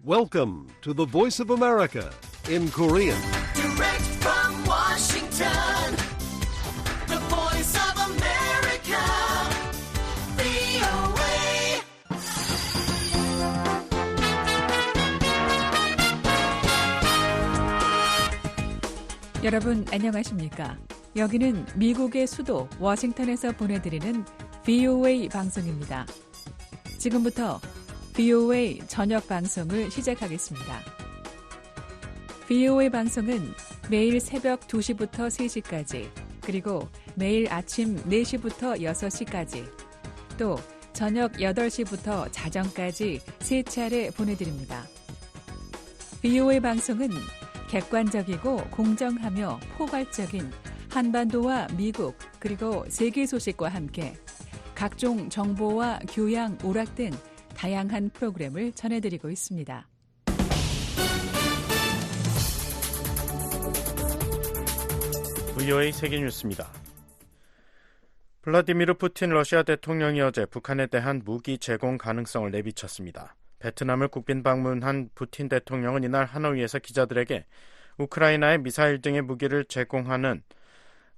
Welcome to the Voice of America in Korean. Direct from Washington, the Voice of America, VOA. 여러분 안녕하십니까? 여기는 미국의 수도 워싱턴에서 보내드리는 VOA 방송입니다. 지금부터 VOA 저녁 방송을 시작하겠습니다. VOA 방송은 매일 새벽 2시부터 3시까지, 그리고 매일 아침 4시부터 6시까지, 또 저녁 8시부터 자정까지 3차례 보내드립니다. VOA 방송은 객관적이고 공정하며 포괄적인 한반도와 미국 그리고 세계 소식과 함께 각종 정보와 교양, 오락 등 다양한 프로그램을 전해드리고 있습니다. VOA 세계뉴스입니다. 블라디미르 푸틴 러시아 대통령이 어제 북한에 대한 무기 제공 가능성을 내비쳤습니다. 베트남을 국빈 방문한 푸틴 대통령은 이날 하노이에서 기자들에게 우크라이나에 미사일 등의 무기를 제공하는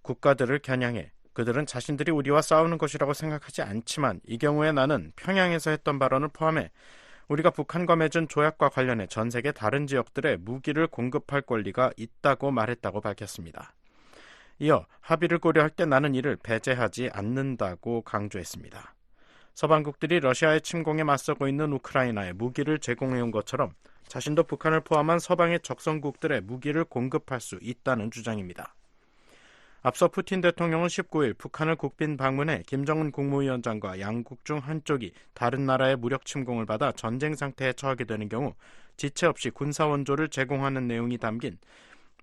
국가들을 겨냥해 그들은 자신들이 우리와 싸우는 것이라고 생각하지 않지만 이 경우에 나는 평양에서 했던 발언을 포함해 우리가 북한과 맺은 조약과 관련해 전 세계 다른 지역들에 무기를 공급할 권리가 있다고 말했다고 밝혔습니다. 이어 합의를 고려할 때 나는 이를 배제하지 않는다고 강조했습니다. 서방국들이 러시아의 침공에 맞서고 있는 우크라이나에 무기를 제공해온 것처럼 자신도 북한을 포함한 서방의 적성국들에 무기를 공급할 수 있다는 주장입니다. 앞서 푸틴 대통령은 19일 북한을 국빈 방문해 김정은 국무위원장과 양국 중 한쪽이 다른 나라의 무력 침공을 받아 전쟁 상태에 처하게 되는 경우 지체 없이 군사 원조를 제공하는 내용이 담긴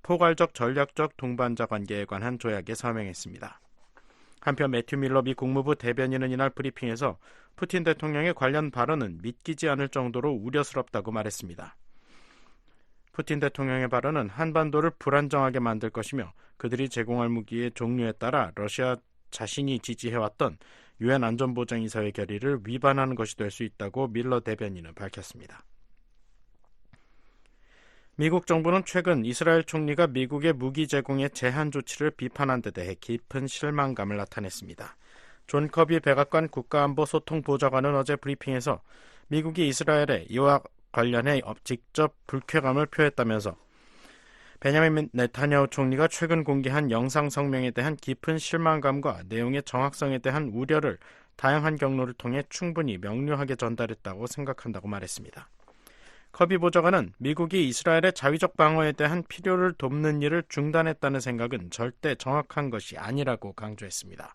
포괄적 전략적 동반자 관계에 관한 조약에 서명했습니다. 한편 매튜 밀러 미 국무부 대변인은 이날 브리핑에서 푸틴 대통령의 관련 발언은 믿기지 않을 정도로 우려스럽다고 말했습니다. 푸틴 대통령의 발언은 한반도를 불안정하게 만들 것이며 그들이 제공할 무기의 종류에 따라 러시아 자신이 지지해왔던 유엔 안전보장이사회 결의를 위반하는 것이 될 수 있다고 밀러 대변인은 밝혔습니다. 미국 정부는 최근 이스라엘 총리가 미국의 무기 제공에 제한 조치를 비판한 데 대해 깊은 실망감을 나타냈습니다. 존 커비 백악관 국가안보소통보좌관은 어제 브리핑에서 미국이 이스라엘에 이와 관련해 직접 불쾌감을 표했다면서 베냐민 네타냐후 총리가 최근 공개한 영상 성명에 대한 깊은 실망감과 내용의 정확성에 대한 우려를 다양한 경로를 통해 충분히 명료하게 전달했다고 생각한다고 말했습니다. 커비 보좌관은 미국이 이스라엘의 자위적 방어에 대한 필요를 돕는 일을 중단했다는 생각은 절대 정확한 것이 아니라고 강조했습니다.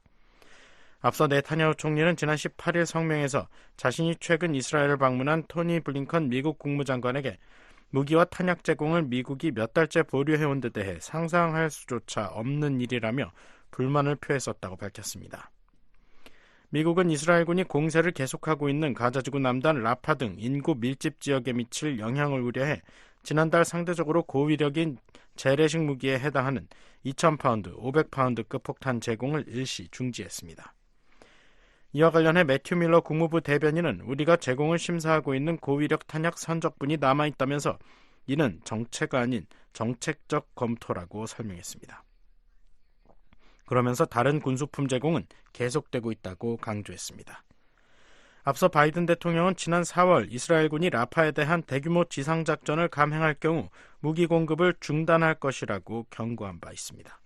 앞서 네타냐후 총리는 지난 18일 성명에서 자신이 최근 이스라엘을 방문한 토니 블링컨 미국 국무장관에게 무기와 탄약 제공을 미국이 몇 달째 보류해온 데 대해 상상할 수조차 없는 일이라며 불만을 표했었다고 밝혔습니다. 미국은 이스라엘군이 공세를 계속하고 있는 가자지구 남단 라파 등 인구 밀집 지역에 미칠 영향을 우려해 지난달 상대적으로 고위력인 재래식 무기에 해당하는 2,000파운드, 500파운드급 폭탄 제공을 일시 중지했습니다. 이와 관련해 매튜 밀러 국무부 대변인은 우리가 제공을 심사하고 있는 고위력 탄약 선적분이 남아있다면서 이는 정체가 아닌 정책적 검토라고 설명했습니다. 그러면서 다른 군수품 제공은 계속되고 있다고 강조했습니다. 앞서 바이든 대통령은 지난 4월 이스라엘군이 라파에 대한 대규모 지상작전을 감행할 경우 무기 공급을 중단할 것이라고 경고한 바 있습니다.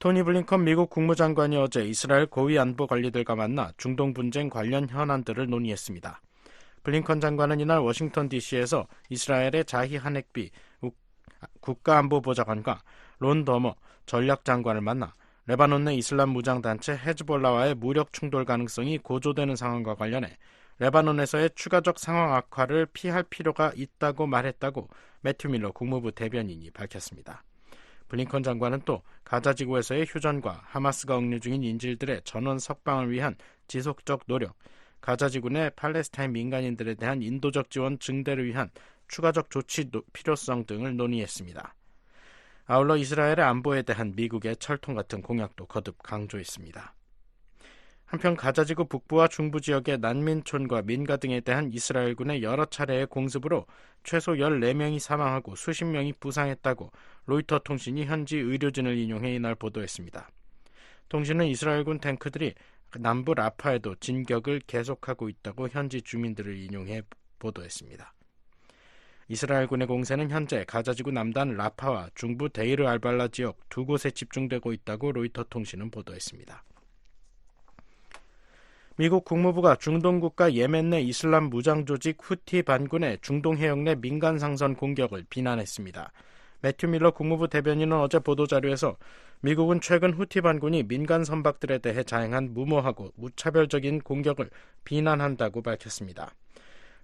토니 블링컨 미국 국무장관이 어제 이스라엘 고위 안보 관리들과 만나 중동 분쟁 관련 현안들을 논의했습니다. 블링컨 장관은 이날 워싱턴 DC에서 이스라엘의 자히 하넥비 국가안보보좌관과 론 더머 전략장관을 만나 레바논 내 이슬람 무장단체 헤즈볼라와의 무력 충돌 가능성이 고조되는 상황과 관련해 레바논에서의 추가적 상황 악화를 피할 필요가 있다고 말했다고 매튜 밀러 국무부 대변인이 밝혔습니다. 블링컨 장관은 또 가자지구에서의 휴전과 하마스가 억류 중인 인질들의 전원 석방을 위한 지속적 노력, 가자지구 내 팔레스타인 민간인들에 대한 인도적 지원 증대를 위한 추가적 조치 필요성 등을 논의했습니다. 아울러 이스라엘의 안보에 대한 미국의 철통 같은 공약도 거듭 강조했습니다. 한편 가자지구 북부와 중부 지역의 난민촌과 민가 등에 대한 이스라엘군의 여러 차례의 공습으로 최소 14명이 사망하고 수십 명이 부상했다고 로이터 통신이 현지 의료진을 인용해 이날 보도했습니다. 통신은 이스라엘군 탱크들이 남부 라파에도 진격을 계속하고 있다고 현지 주민들을 인용해 보도했습니다. 이스라엘군의 공세는 현재 가자지구 남단 라파와 중부 데이르 알발라 지역 두 곳에 집중되고 있다고 로이터 통신은 보도했습니다. 미국 국무부가 중동 국가 예멘 내 이슬람 무장 조직 후티 반군의 중동 해역 내 민간 상선 공격을 비난했습니다. 매튜 밀러 국무부 대변인은 어제 보도자료에서 미국은 최근 후티 반군이 민간 선박들에 대해 자행한 무모하고 무차별적인 공격을 비난한다고 밝혔습니다.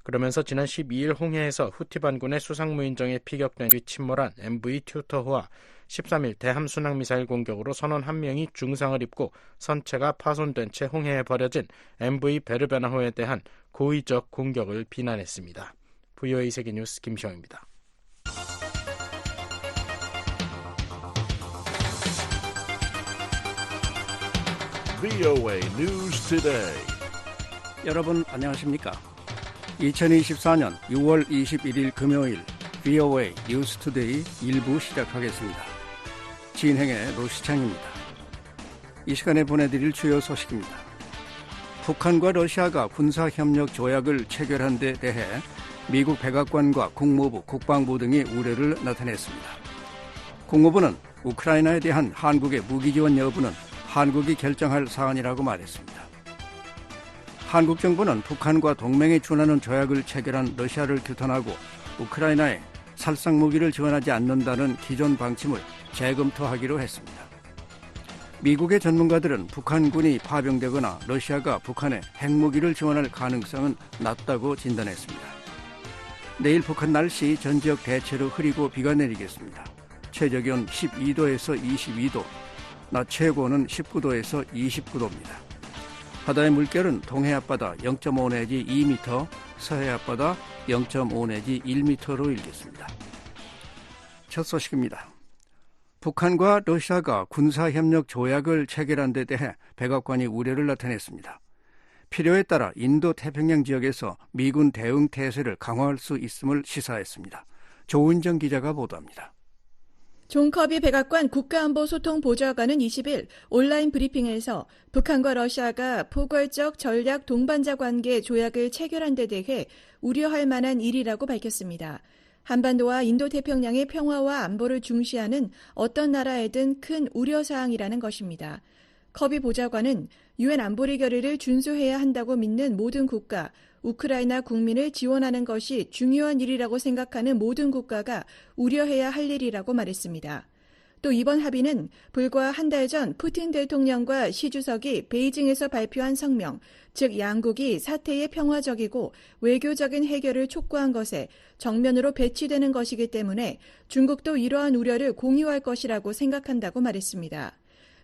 그러면서 지난 12일 홍해에서 후티 반군의 수상무인정에 피격된 뒤 침몰한 MV 튜터호와 13일 대함 순항미사일 공격으로 선원 1명이 중상을 입고 선체가 파손된 채 홍해에 버려진 MV 베르베나호에 대한 고의적 공격을 비난했습니다. VOA 세계뉴스 김시영입니다. VOA News Today. 여러분 안녕하십니까? 2024년 6월 21일 금요일 VOA 뉴스 투데이 1부 시작하겠습니다. 진행의 노시창입니다. 이 시간에 보내드릴 주요 소식입니다. 북한과 러시아가 군사협력 조약을 체결한 데 대해 미국 백악관과 국무부, 국방부 등이 우려를 나타냈습니다. 국무부는 우크라이나에 대한 한국의 무기 지원 여부는 한국이 결정할 사안이라고 말했습니다. 한국 정부는 북한과 동맹에 준하는 조약을 체결한 러시아를 규탄하고 우크라이나에 살상 무기를 지원하지 않는다는 기존 방침을 재검토하기로 했습니다. 미국의 전문가들은 북한군이 파병되거나 러시아가 북한에 핵무기를 지원할 가능성은 낮다고 진단했습니다. 내일 북한 날씨 전 지역 대체로 흐리고 비가 내리겠습니다. 최저기온 12도에서 22도, 낮 최고는 19도에서 29도입니다. 바다의 물결은 동해 앞바다 0.5 내지 2m, 서해 앞바다 0.5 내지 1m로 일겠습니다. 첫 소식입니다. 북한과 러시아가 군사협력 조약을 체결한 데 대해 백악관이 우려를 나타냈습니다. 필요에 따라 인도 태평양 지역에서 미군 대응 태세를 강화할 수 있음을 시사했습니다. 조은정 기자가 보도합니다. 존 커비 백악관 국가안보소통보좌관은 20일 온라인 브리핑에서 북한과 러시아가 포괄적 전략 동반자 관계 조약을 체결한 데 대해 우려할 만한 일이라고 밝혔습니다. 한반도와 인도태평양의 평화와 안보를 중시하는 어떤 나라에든 큰 우려사항이라는 것입니다. 커비 보좌관은 유엔 안보리 결의를 준수해야 한다고 믿는 모든 국가, 우크라이나 국민을 지원하는 것이 중요한 일이라고 생각하는 모든 국가가 우려해야 할 일이라고 말했습니다. 또 이번 합의는 불과 한 달 전 푸틴 대통령과 시 주석이 베이징에서 발표한 성명, 즉 양국이 사태의 평화적이고 외교적인 해결을 촉구한 것에 정면으로 배치되는 것이기 때문에 중국도 이러한 우려를 공유할 것이라고 생각한다고 말했습니다.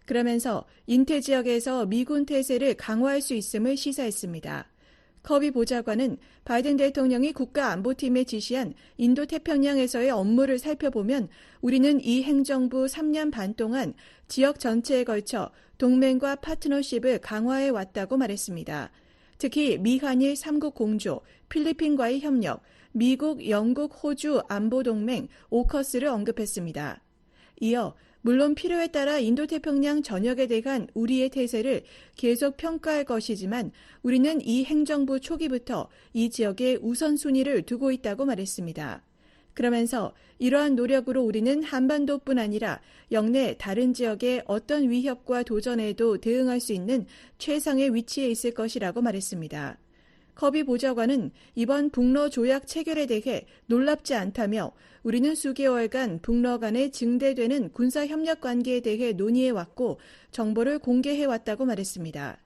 그러면서 인태 지역에서 미군 태세를 강화할 수 있음을 시사했습니다. 커비 보좌관은 바이든 대통령이 국가안보팀에 지시한 인도태평양에서의 업무를 살펴보면 우리는 이 행정부 3년 반 동안 지역 전체에 걸쳐 동맹과 파트너십을 강화해 왔다고 말했습니다. 특히 미한일 3국 공조, 필리핀과의 협력, 미국, 영국, 호주 안보동맹 오커스를 언급했습니다. 이어 물론 필요에 따라 인도태평양 전역에 대한 우리의 태세를 계속 평가할 것이지만 우리는 이 행정부 초기부터 이 지역에 우선순위를 두고 있다고 말했습니다. 그러면서 이러한 노력으로 우리는 한반도뿐 아니라 영내 다른 지역의 어떤 위협과 도전에도 대응할 수 있는 최상의 위치에 있을 것이라고 말했습니다. 커비 보좌관은 이번 북러 조약 체결에 대해 놀랍지 않다며 우리는 수개월간 북러 간에 증대되는 군사협력 관계에 대해 논의해왔고 정보를 공개해왔다고 말했습니다.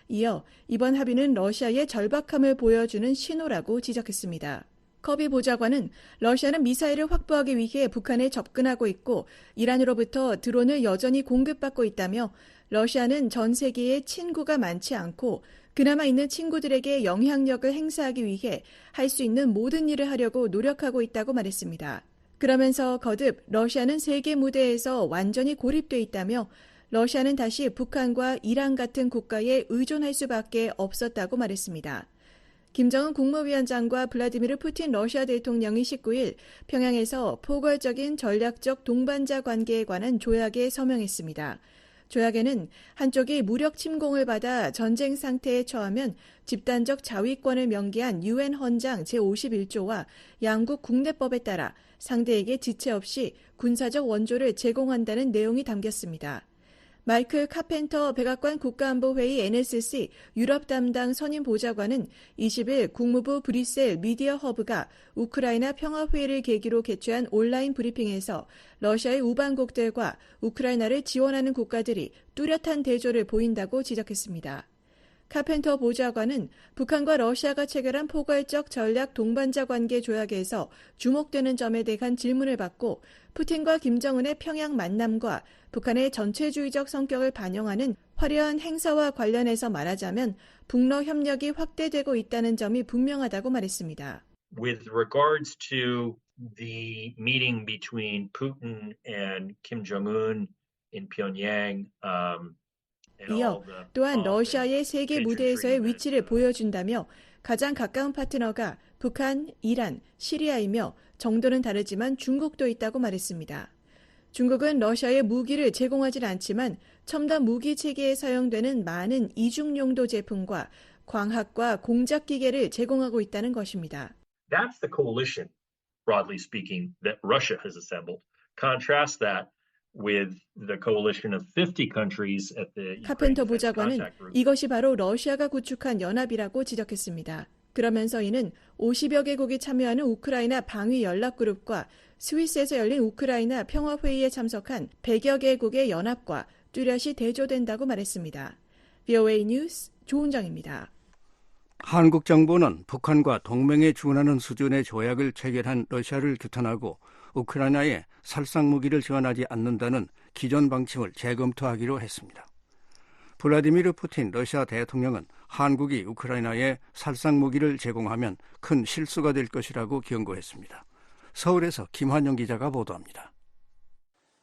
이어 이번 합의는 러시아의 절박함을 보여주는 신호라고 지적했습니다. 커비 보좌관은 러시아는 미사일을 확보하기 위해 북한에 접근하고 있고 이란으로부터 드론을 여전히 공급받고 있다며 러시아는 전 세계에 친구가 많지 않고 그나마 있는 친구들에게 영향력을 행사하기 위해 할 수 있는 모든 일을 하려고 노력하고 있다고 말했습니다. 그러면서 거듭 러시아는 세계 무대에서 완전히 고립돼 있다며 러시아는 다시 북한과 이란 같은 국가에 의존할 수밖에 없었다고 말했습니다. 김정은 국무위원장과 블라디미르 푸틴 러시아 대통령이 19일 평양에서 포괄적인 전략적 동반자 관계에 관한 조약에 서명했습니다. 조약에는 한쪽이 무력 침공을 받아 전쟁 상태에 처하면 집단적 자위권을 명기한 유엔 헌장 제51조와 양국 국내법에 따라 상대에게 지체 없이 군사적 원조를 제공한다는 내용이 담겼습니다. 마이클 카펜터 백악관 국가안보회의 NSC 유럽 담당 선임 보좌관은 20일 국무부 브뤼셀 미디어 허브가 우크라이나 평화회의를 계기로 개최한 온라인 브리핑에서 러시아의 우방국들과 우크라이나를 지원하는 국가들이 뚜렷한 대조를 보인다고 지적했습니다. 카펜터 보좌관은 북한과 러시아가 체결한 포괄적 전략 동반자 관계 조약에서 주목되는 점에 대한 질문을 받고 푸틴과 김정은의 평양 만남과 북한의 전체주의적 성격을 반영하는 화려한 행사와 관련해서 말하자면 북러 협력이 확대되고 있다는 점이 분명하다고 말했습니다. With regards to the meeting between Putin and Kim Jong-un in Pyongyang, 이어 또한 러시아의 세계 무대에서의 위치를 보여준다며 가장 가까운 파트너가 북한, 이란, 시리아이며 정도는 다르지만 중국도 있다고 말했습니다. 중국은 러시아에 무기를 제공하진 않지만 첨단 무기 체계에 사용되는 많은 이중용도 제품과 광학과 공작 기계를 제공하고 있다는 것입니다. That's the coalition, broadly speaking, that Russia has assembled. Contrast that with the coalition of 50 countries at the 카펜터 보좌관은 이것이 바로 러시아가 구축한 연합이라고 지적했습니다. 그러면서 이는 50여 개국이 참여하는 우크라이나 방위 연락그룹과 스위스에서 열린 우크라이나 평화회의에 참석한 100여 개국의 연합과 뚜렷이 대조된다고 말했습니다. VOA 뉴스 조은정입니다. 한국 정부는 북한과 동맹에 준하는 수준의 조약을 체결한 러시아를 규탄하고 우크라이나에 살상무기를 지원하지 않는다는 기존 방침을 재검토하기로 했습니다. 블라디미르 푸틴 러시아 대통령은 한국이 우크라이나에 살상무기를 제공하면 큰 실수가 될 것이라고 경고했습니다. 서울에서 김환영 기자가 보도합니다.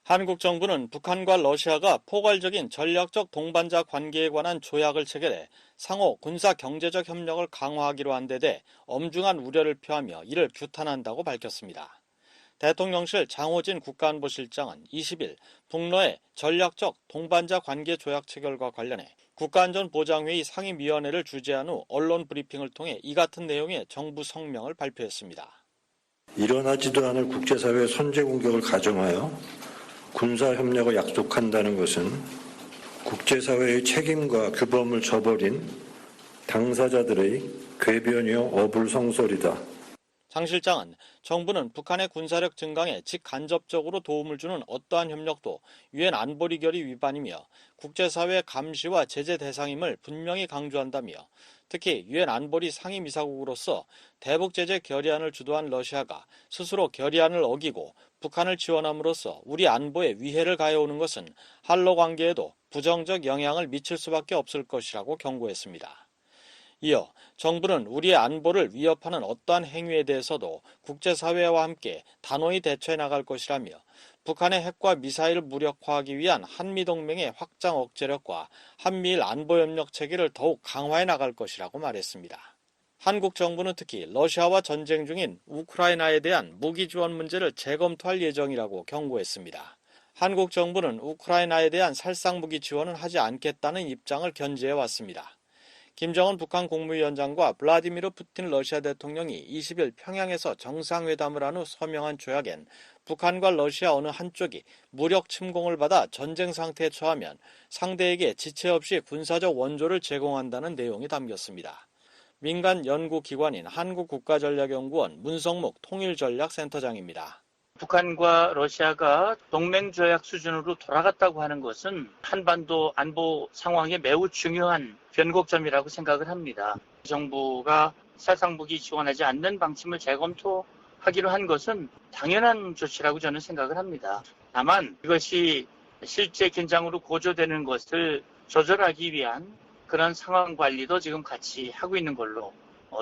한국 정부는 북한과 러시아가 포괄적인 전략적 동반자 관계에 관한 조약을 체결해 상호 군사 경제적 협력을 강화하기로 한 데 대해 엄중한 우려를 표하며 이를 규탄한다고 밝혔습니다. 대통령실 장호진 국가안보실장은 20일 북러의 전략적 동반자 관계 조약 체결과 관련해 국가안전보장회의 상임위원회를 주재한 후 언론 브리핑을 통해 이 같은 내용의 정부 성명을 발표했습니다. 일어나지도 않을 국제사회의 선제 공격을 가정하여 군사협력을 약속한다는 것은 국제사회의 책임과 규범을 저버린 당사자들의 궤변이요 어불성설이다. 장 실장은 정부는 북한의 군사력 증강에 직간접적으로 도움을 주는 어떠한 협력도 유엔 안보리 결의 위반이며 국제사회의 감시와 제재 대상임을 분명히 강조한다며 특히 유엔 안보리 상임이사국으로서 대북 제재 결의안을 주도한 러시아가 스스로 결의안을 어기고 북한을 지원함으로써 우리 안보에 위해를 가해오는 것은 한러 관계에도 부정적 영향을 미칠 수밖에 없을 것이라고 경고했습니다. 이어 정부는 우리의 안보를 위협하는 어떠한 행위에 대해서도 국제사회와 함께 단호히 대처해 나갈 것이라며 북한의 핵과 미사일을 무력화하기 위한 한미동맹의 확장 억제력과 한미일 안보협력 체계를 더욱 강화해 나갈 것이라고 말했습니다. 한국 정부는 특히 러시아와 전쟁 중인 우크라이나에 대한 무기 지원 문제를 재검토할 예정이라고 경고했습니다. 한국 정부는 우크라이나에 대한 살상무기 지원은 하지 않겠다는 입장을 견지해 왔습니다. 김정은 북한 국무위원장과 블라디미르 푸틴 러시아 대통령이 20일 평양에서 정상회담을 한 후 서명한 조약엔 북한과 러시아 어느 한쪽이 무력 침공을 받아 전쟁 상태에 처하면 상대에게 지체 없이 군사적 원조를 제공한다는 내용이 담겼습니다. 민간 연구기관인 한국국가전략연구원 문성묵 통일전략센터장입니다. 북한과 러시아가 동맹조약 수준으로 돌아갔다고 하는 것은 한반도 안보 상황에 매우 중요한 변곡점이라고 생각을 합니다. 정부가 살상무기 지원하지 않는 방침을 재검토하기로 한 것은 당연한 조치라고 저는 생각을 합니다. 다만 이것이 실제 긴장으로 고조되는 것을 조절하기 위한 그런 상황 관리도 지금 같이 하고 있는 걸로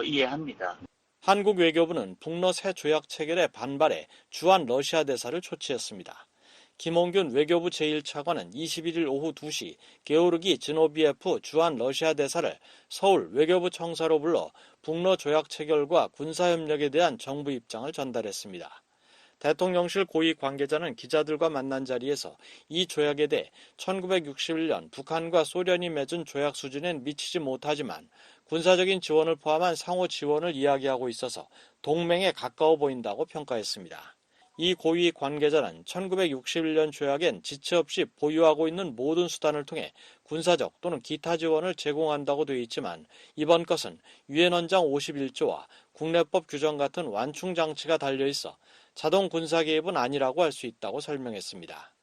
이해합니다. 한국 외교부는 북러 새 조약 체결에 반발해 주한 러시아 대사를 초치했습니다. 김홍균 외교부 제1차관은 21일 오후 2시 게오르기 지노비에프 주한 러시아 대사를 서울 외교부 청사로 불러 북러 조약 체결과 군사협력에 대한 정부 입장을 전달했습니다. 대통령실 고위 관계자는 기자들과 만난 자리에서 이 조약에 대해 1961년 북한과 소련이 맺은 조약 수준엔 미치지 못하지만 군사적인 지원을 포함한 상호 지원을 이야기하고 있어서 동맹에 가까워 보인다고 평가했습니다. 이 고위 관계자는 1961년 조약엔 지체 없이 보유하고 있는 모든 수단을 통해 군사적 또는 기타 지원을 제공한다고 되어 있지만 이번 것은 유엔 헌장 51조와 국내법 규정 같은 완충 장치가 달려 있어 자동 군사 개입은 아니라고 할 수 있다고 설명했습니다.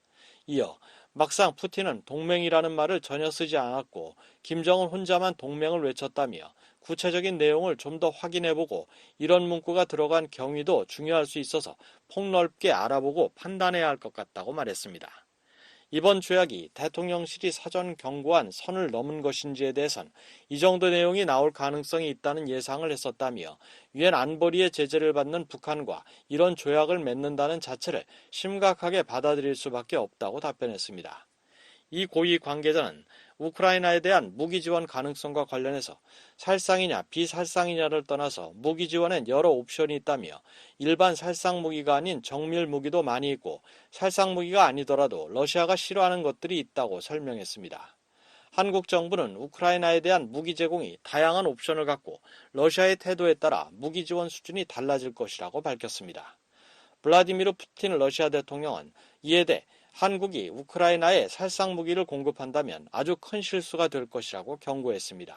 이어 막상 푸틴은 동맹이라는 말을 전혀 쓰지 않았고 김정은 혼자만 동맹을 외쳤다며 구체적인 내용을 좀 더 확인해보고 이런 문구가 들어간 경위도 중요할 수 있어서 폭넓게 알아보고 판단해야 할 것 같다고 말했습니다. 이번 조약이 대통령실이 사전 경고한 선을 넘은 것인지에 대해선 이 정도 내용이 나올 가능성이 있다는 예상을 했었다며 유엔 안보리의 제재를 받는 북한과 이런 조약을 맺는다는 자체를 심각하게 받아들일 수밖에 없다고 답변했습니다. 이 고위 관계자는 우크라이나에 대한 무기 지원 가능성과 관련해서 살상이냐 비살상이냐를 떠나서 무기 지원엔 여러 옵션이 있다며 일반 살상 무기가 아닌 정밀 무기도 많이 있고 살상 무기가 아니더라도 러시아가 싫어하는 것들이 있다고 설명했습니다. 한국 정부는 우크라이나에 대한 무기 제공이 다양한 옵션을 갖고 러시아의 태도에 따라 무기 지원 수준이 달라질 것이라고 밝혔습니다. 블라디미르 푸틴 러시아 대통령은 이에 대해 한국이 우크라이나에 살상 무기를 공급한다면 아주 큰 실수가 될 것이라고 경고했습니다.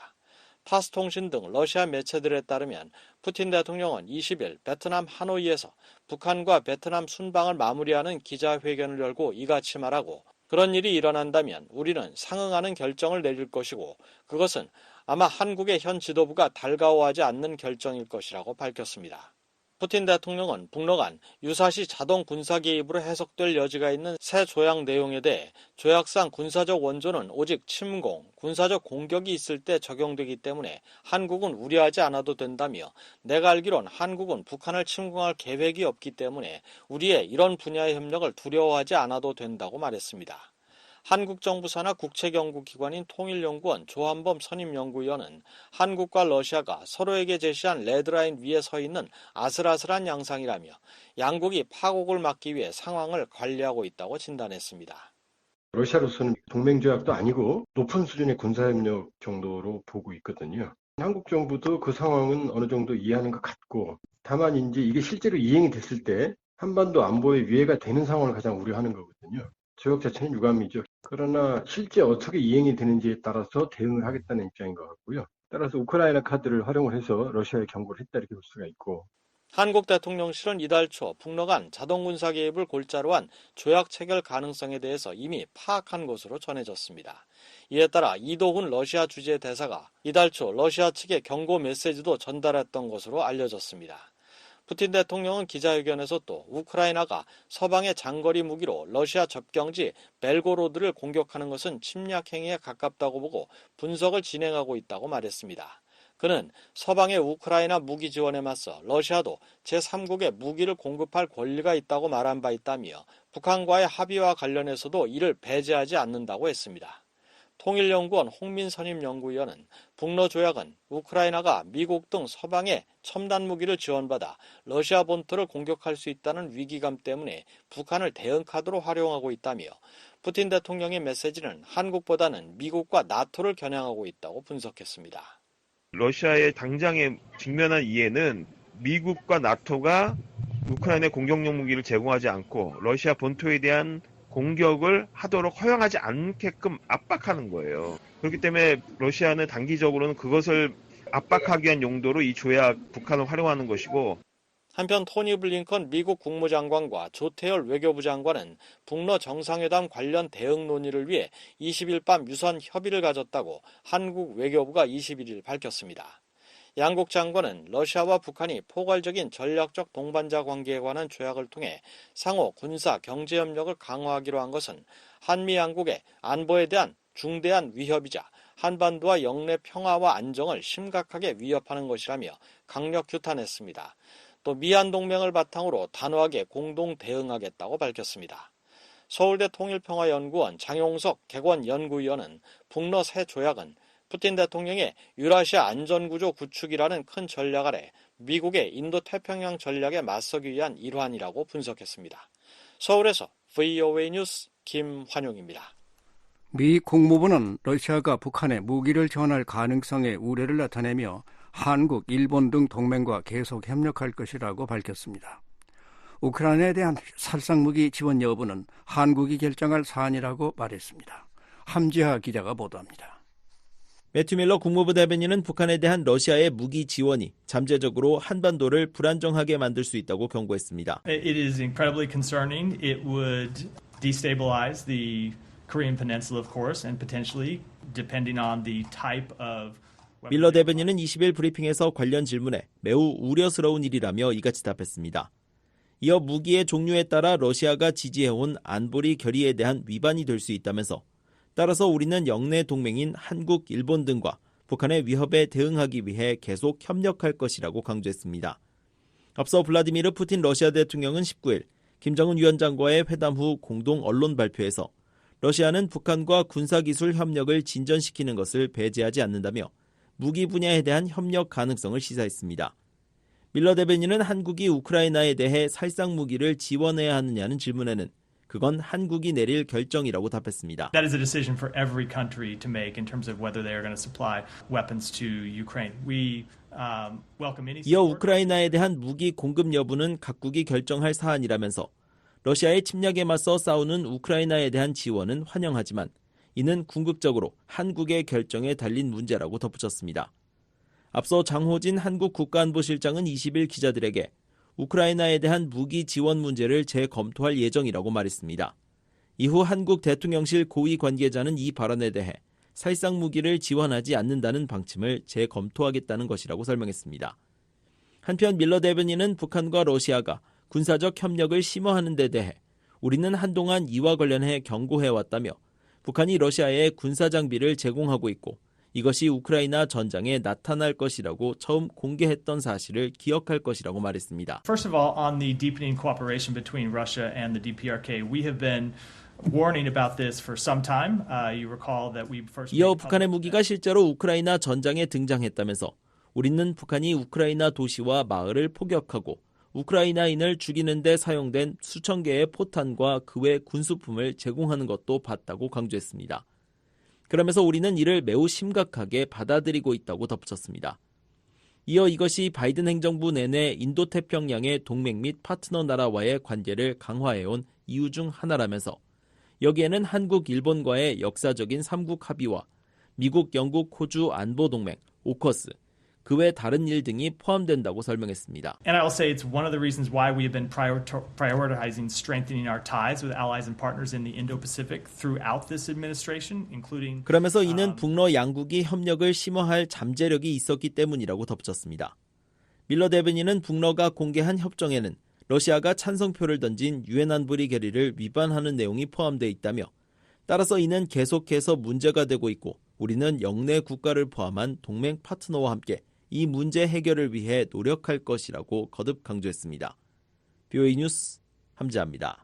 타스 통신 등 러시아 매체들에 따르면 푸틴 대통령은 20일 베트남 하노이에서 북한과 베트남 순방을 마무리하는 기자회견을 열고 이같이 말하고 그런 일이 일어난다면 우리는 상응하는 결정을 내릴 것이고 그것은 아마 한국의 현 지도부가 달가워하지 않는 결정일 것이라고 밝혔습니다. 푸틴 대통령은 북러 간 유사시 자동 군사 개입으로 해석될 여지가 있는 새 조약 내용에 대해 조약상 군사적 원조는 오직 침공, 군사적 공격이 있을 때 적용되기 때문에 한국은 우려하지 않아도 된다며 내가 알기론 한국은 북한을 침공할 계획이 없기 때문에 우리의 이런 분야의 협력을 두려워하지 않아도 된다고 말했습니다. 한국 정부 산하 국책연구기관인 통일연구원 조한범 선임연구위원은 한국과 러시아가 서로에게 제시한 레드라인 위에 서 있는 아슬아슬한 양상이라며 양국이 파국을 막기 위해 상황을 관리하고 있다고 진단했습니다. 러시아로서는 동맹조약도 아니고 높은 수준의 군사협력 정도로 보고 있거든요. 한국 정부도 그 상황은 어느 정도 이해하는 것 같고 다만 이제 이게 실제로 이행이 됐을 때 한반도 안보에 위해가 되는 상황을 가장 우려하는 거거든요. 조약 자체는 유감이죠. 그러나 실제 어떻게 이행이 되는지에 따라서 대응을 하겠다는 입장인 것 같고요. 따라서 우크라이나 카드를 활용을 해서 러시아에 경고를 했다 이렇게 볼 수가 있고. 한국 대통령실은 이달 초 북러 간 자동군사 개입을 골자로 한 조약 체결 가능성에 대해서 이미 파악한 것으로 전해졌습니다. 이에 따라 이도훈 러시아 주재 대사가 이달 초 러시아 측에 경고 메시지도 전달했던 것으로 알려졌습니다. 푸틴 대통령은 기자회견에서 또 우크라이나가 서방의 장거리 무기로 러시아 접경지 벨고로드를 공격하는 것은 침략 행위에 가깝다고 보고 분석을 진행하고 있다고 말했습니다. 그는 서방의 우크라이나 무기 지원에 맞서 러시아도 제3국에 무기를 공급할 권리가 있다고 말한 바 있다며 북한과의 합의와 관련해서도 이를 배제하지 않는다고 했습니다. 통일연구원 홍민 선임연구위원은 북러 조약은 우크라이나가 미국 등 서방의 첨단 무기를 지원받아 러시아 본토를 공격할 수 있다는 위기감 때문에 북한을 대응카드로 활용하고 있다며 푸틴 대통령의 메시지는 한국보다는 미국과 나토를 겨냥하고 있다고 분석했습니다. 러시아의 당장에 직면한 이해는 미국과 나토가 우크라이나에 공격용 무기를 제공하지 않고 러시아 본토에 대한 공격을 하도록 허용하지 않게끔 압박하는 거예요. 그렇기 때문에 러시아는 단기적으로는 그것을 압박하기 위한 용도로 이 조약 북한을 활용하는 것이고 한편 토니 블링컨 미국 국무장관과 조태열 외교부 장관은 북러 정상회담 관련 대응 논의를 위해 20일 밤 유선 협의를 가졌다고 한국 외교부가 21일 밝혔습니다. 양국 장관은 러시아와 북한이 포괄적인 전략적 동반자 관계에 관한 조약을 통해 상호 군사 경제 협력을 강화하기로 한 것은 한미 양국의 안보에 대한 중대한 위협이자 한반도와 영내 평화와 안정을 심각하게 위협하는 것이라며 강력 규탄했습니다. 또 미한 동맹을 바탕으로 단호하게 공동 대응하겠다고 밝혔습니다. 서울대 통일평화연구원 장용석 객원연구위원은 북러 새 조약은 푸틴 대통령의 유라시아 안전구조 구축이라는 큰 전략 아래 미국의 인도태평양 전략에 맞서기 위한 일환이라고 분석했습니다. 서울에서 VOA 뉴스 김환용입니다. 미 국무부는 러시아가 북한에 무기를 지원할 가능성에 우려를 나타내며 한국, 일본 등 동맹과 계속 협력할 것이라고 밝혔습니다. 우크라이나에 대한 살상무기 지원 여부는 한국이 결정할 사안이라고 말했습니다. 함지하 기자가 보도합니다. 매튜 밀러 국무부 대변인은 북한에 대한 러시아의 무기 지원이 잠재적으로 한반도를 불안정하게 만들 수 있다고 경고했습니다. It is incredibly concerning. It would destabilize the Korean Peninsula, of course, and potentially, depending on the type of 밀러 대변인은 20일 브리핑에서 관련 질문에 매우 우려스러운 일이라며 이같이 답했습니다. 이어 무기의 종류에 따라 러시아가 지지해온 안보리 결의에 대한 위반이 될 수 있다면서 따라서 우리는 영내 동맹인 한국, 일본 등과 북한의 위협에 대응하기 위해 계속 협력할 것이라고 강조했습니다. 앞서 블라디미르 푸틴 러시아 대통령은 19일 김정은 위원장과의 회담 후 공동 언론 발표에서 러시아는 북한과 군사기술 협력을 진전시키는 것을 배제하지 않는다며 무기 분야에 대한 협력 가능성을 시사했습니다. 밀러 대변인은 한국이 우크라이나에 대해 살상 무기를 지원해야 하느냐는 질문에는 그건 한국이 내릴 결정이라고 답했습니다. That is a decision for every country to make in terms of whether they are going to supply weapons to Ukraine. We welcome any. 이어 우크라이나에 대한 무기 공급 여부는 각국이 결정할 사안이라면서 러시아의 침략에 맞서 싸우는 우크라이나에 대한 지원은 환영하지만 이는 궁극적으로 한국의 결정에 달린 문제라고 덧붙였습니다. 앞서 장호진 한국 국가안보실장은 20일 기자들에게 우크라이나에 대한 무기 지원 문제를 재검토할 예정이라고 말했습니다. 이후 한국 대통령실 고위 관계자는 이 발언에 대해 살상 무기를 지원하지 않는다는 방침을 재검토하겠다는 것이라고 설명했습니다. 한편 밀러 대변인은 북한과 러시아가 군사적 협력을 심화하는 데 대해 우리는 한동안 이와 관련해 경고해왔다며 북한이 러시아에 군사장비를 제공하고 있고 이것이 우크라이나 전장에 나타날 것이라고 처음 공개했던 사실을 기억할 것이라고 말했습니다. First of all, on the deepening cooperation between Russia and the DPRK, we have been warning about this for some time. You recall that we first. 이어 북한의 무기가 실제로 우크라이나 전장에 등장했다면서 우리는 북한이 우크라이나 도시와 마을을 포격하고 우크라이나인을 죽이는 데 사용된 수천 개의 포탄과 그 외 군수품을 제공하는 것도 봤다고 강조했습니다. 그러면서 우리는 이를 매우 심각하게 받아들이고 있다고 덧붙였습니다. 이어 이것이 바이든 행정부 내내 인도태평양의 동맹 및 파트너 나라와의 관계를 강화해온 이유 중 하나라면서 여기에는 한국, 일본과의 역사적인 3국 합의와 미국, 영국, 호주 안보동맹, 오커스, 그 외 다른 일 등이 포함된다고 설명했습니다. And I will say it's one of the reasons why we have been prioritizing strengthening our ties with allies and partners in the Indo-Pacific throughout this administration, including. 그러면서 이는 북러 양국이 협력을 심화할 잠재력이 있었기 때문이라고 덧붙였습니다. 밀러 대변인은 북러가 공개한 협정에는 러시아가 찬성표를 던진 유엔 안보리 결의를 위반하는 내용이 포함되어 있다며 따라서 이는 계속해서 문제가 되고 있고 우리는 영내 국가를 포함한 동맹 파트너와 함께 이 문제 해결을 위해 노력할 것이라고 거듭 강조했습니다. VOA 뉴스 함지아입니다.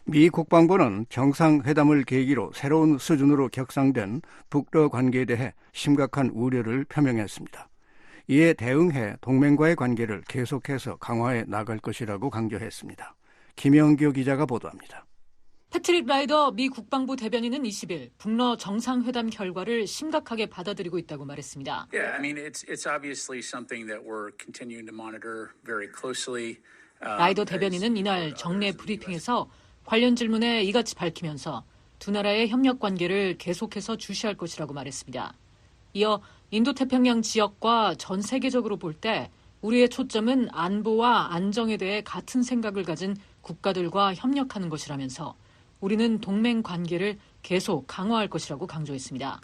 미 국방부는 정상회담을 계기로 새로운 수준으로 격상된 북러 관계에 대해 심각한 우려를 표명했습니다. 이에 대응해 동맹과의 관계를 계속해서 강화해 나갈 것이라고 강조했습니다. 김영규 기자가 보도합니다. 패트릭 라이더 미 국방부 대변인은 20일 북러 정상회담 결과를 심각하게 받아들이고 있다고 말했습니다. Yeah, I mean it's obviously something that we're continuing to monitor very closely. 라이더 대변인은 이날 정례 브리핑에서 관련 질문에 이같이 밝히면서 두 나라의 협력 관계를 계속해서 주시할 것이라고 말했습니다. 이어 인도태평양 지역과 전 세계적으로 볼 때 우리의 초점은 안보와 안정에 대해 같은 생각을 가진 국가들과 협력하는 것이라면서 우리는 동맹 관계를 계속 강화할 것이라고 강조했습니다.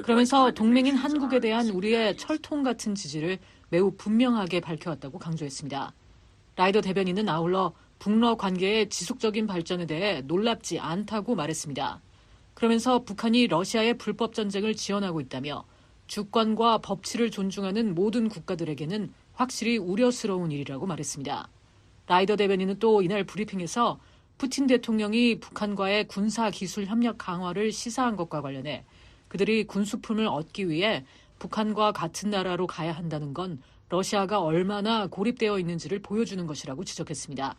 그러면서 동맹인 한국에 대한 우리의 철통 같은 지지를 매우 분명하게 밝혀왔다고 강조했습니다. 라이더 대변인은 아울러 북러 관계의 지속적인 발전에 대해 놀랍지 않다고 말했습니다. 그러면서 북한이 러시아의 불법 전쟁을 지원하고 있다며 주권과 법치를 존중하는 모든 국가들에게는 확실히 우려스러운 일이라고 말했습니다. 라이더 대변인은 또 이날 브리핑에서 푸틴 대통령이 북한과의 군사기술 협력 강화를 시사한 것과 관련해 그들이 군수품을 얻기 위해 북한과 같은 나라로 가야 한다는 건 러시아가 얼마나 고립되어 있는지를 보여주는 것이라고 지적했습니다.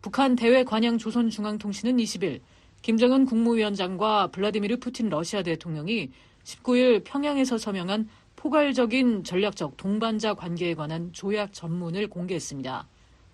북한 대외관양조선중앙통신은 20일 김정은 국무위원장과 블라디미르 푸틴 러시아 대통령이 19일 평양에서 서명한 포괄적인 전략적 동반자 관계에 관한 조약 전문을 공개했습니다.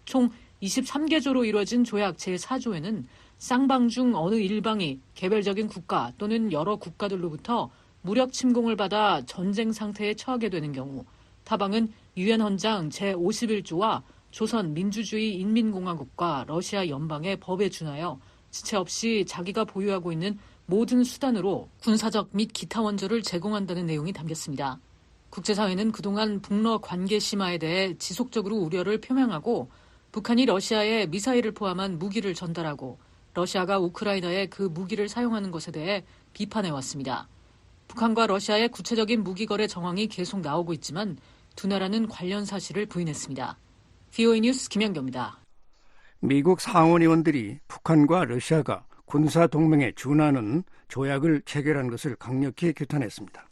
총 23개조로 이루어진 조약 제4조에는 쌍방 중 어느 일방이 개별적인 국가 또는 여러 국가들로부터 무력 침공을 받아 전쟁 상태에 처하게 되는 경우 타방은 유엔 헌장 제51조와 조선 민주주의 인민공화국과 러시아 연방의 법에 준하여 지체 없이 자기가 보유하고 있는 모든 수단으로 군사적 및 기타 원조를 제공한다는 내용이 담겼습니다. 국제사회는 그동안 북러 관계 심화에 대해 지속적으로 우려를 표명하고 북한이 러시아에 미사일을 포함한 무기를 전달하고 러시아가 우크라이나에 그 무기를 사용하는 것에 대해 비판해왔습니다. 북한과 러시아의 구체적인 무기 거래 정황이 계속 나오고 있지만 두 나라는 관련 사실을 부인했습니다. VOA 뉴스 김현경입니다. 미국 상원의원들이 북한과 러시아가 군사동맹에 준하는 조약을 체결한 것을 강력히 규탄했습니다.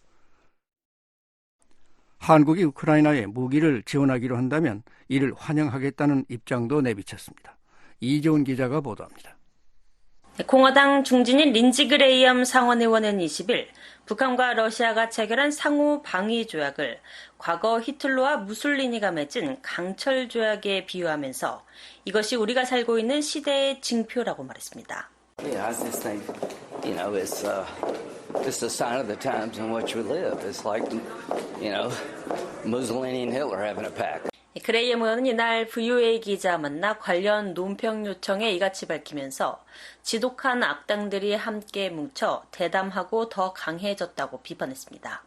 한국이 우크라이나에 무기를 지원하기로 한다면 이를 환영하겠다는 입장도 내비쳤습니다. 이재훈 기자가 보도합니다. 공화당 중진인 린지 그레이엄 상원의원은 20일 북한과 러시아가 체결한 상호 방위 조약을 과거 히틀러와 무솔리니가 맺은 강철 조약에 비유하면서 이것이 우리가 살고 있는 시대의 징표라고 말했습니다. Yeah, I just think, it's a sign of the times in which we live. It's like, Mussolini and Hitler having a pact. 그레이엄 의원은 이날 VOA 기자 만나 관련 논평 요청에 이같이 밝히면서 지독한 악당들이 함께 뭉쳐 대담하고 더 강해졌다고 비판했습니다.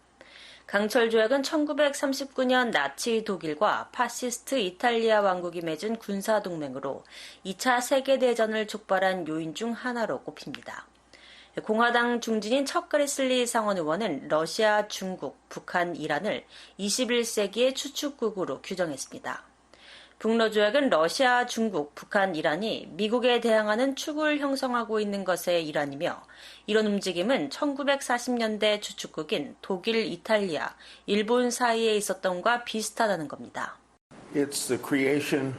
강철 조약은 1939년 나치 독일과 파시스트 이탈리아 왕국이 맺은 군사동맹으로 2차 세계대전을 촉발한 요인 중 하나로 꼽힙니다. 공화당 중진인 척 그리슬리 상원의원은 러시아, 중국, 북한, 이란을 21세기의 추축국으로 규정했습니다. 북러 조약은 러시아, 중국, 북한, 이란이 미국에 대항하는 축을 형성하고 있는 것의 일환이며 이런 움직임은 1940년대 추축국인 독일, 이탈리아, 일본 사이에 있었던 것과 비슷하다는 겁니다. It's the creation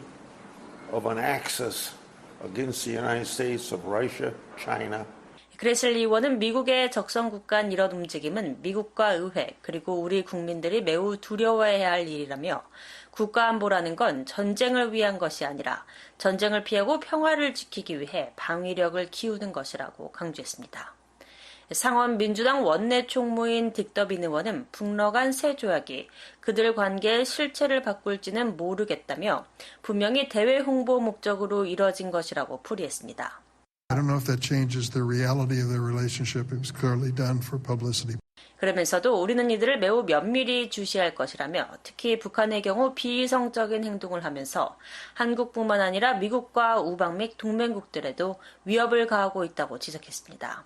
of an axis against the United States of Russia, China. 그레슬리 의원은 미국의 적성국간 이런 움직임은 미국과 의회 그리고 우리 국민들이 매우 두려워해야 할 일이라며 국가안보라는 건 전쟁을 위한 것이 아니라 전쟁을 피하고 평화를 지키기 위해 방위력을 키우는 것이라고 강조했습니다. 상원 민주당 원내 총무인 딕더빈 의원은 북러 간 새 조약이 그들 관계의 실체를 바꿀지는 모르겠다며 분명히 대외 홍보 목적으로 이뤄진 것이라고 풀이했습니다. I don't know if that changes the reality of the relationship. It was clearly done for publicity. 그러면서도 우리는 이들을 매우 면밀히 주시할 것이라며 특히 북한의 경우 비이성적인 행동을 하면서 한국뿐만 아니라 미국과 우방 및 동맹국들에도 위협을 가하고 있다고 지적했습니다.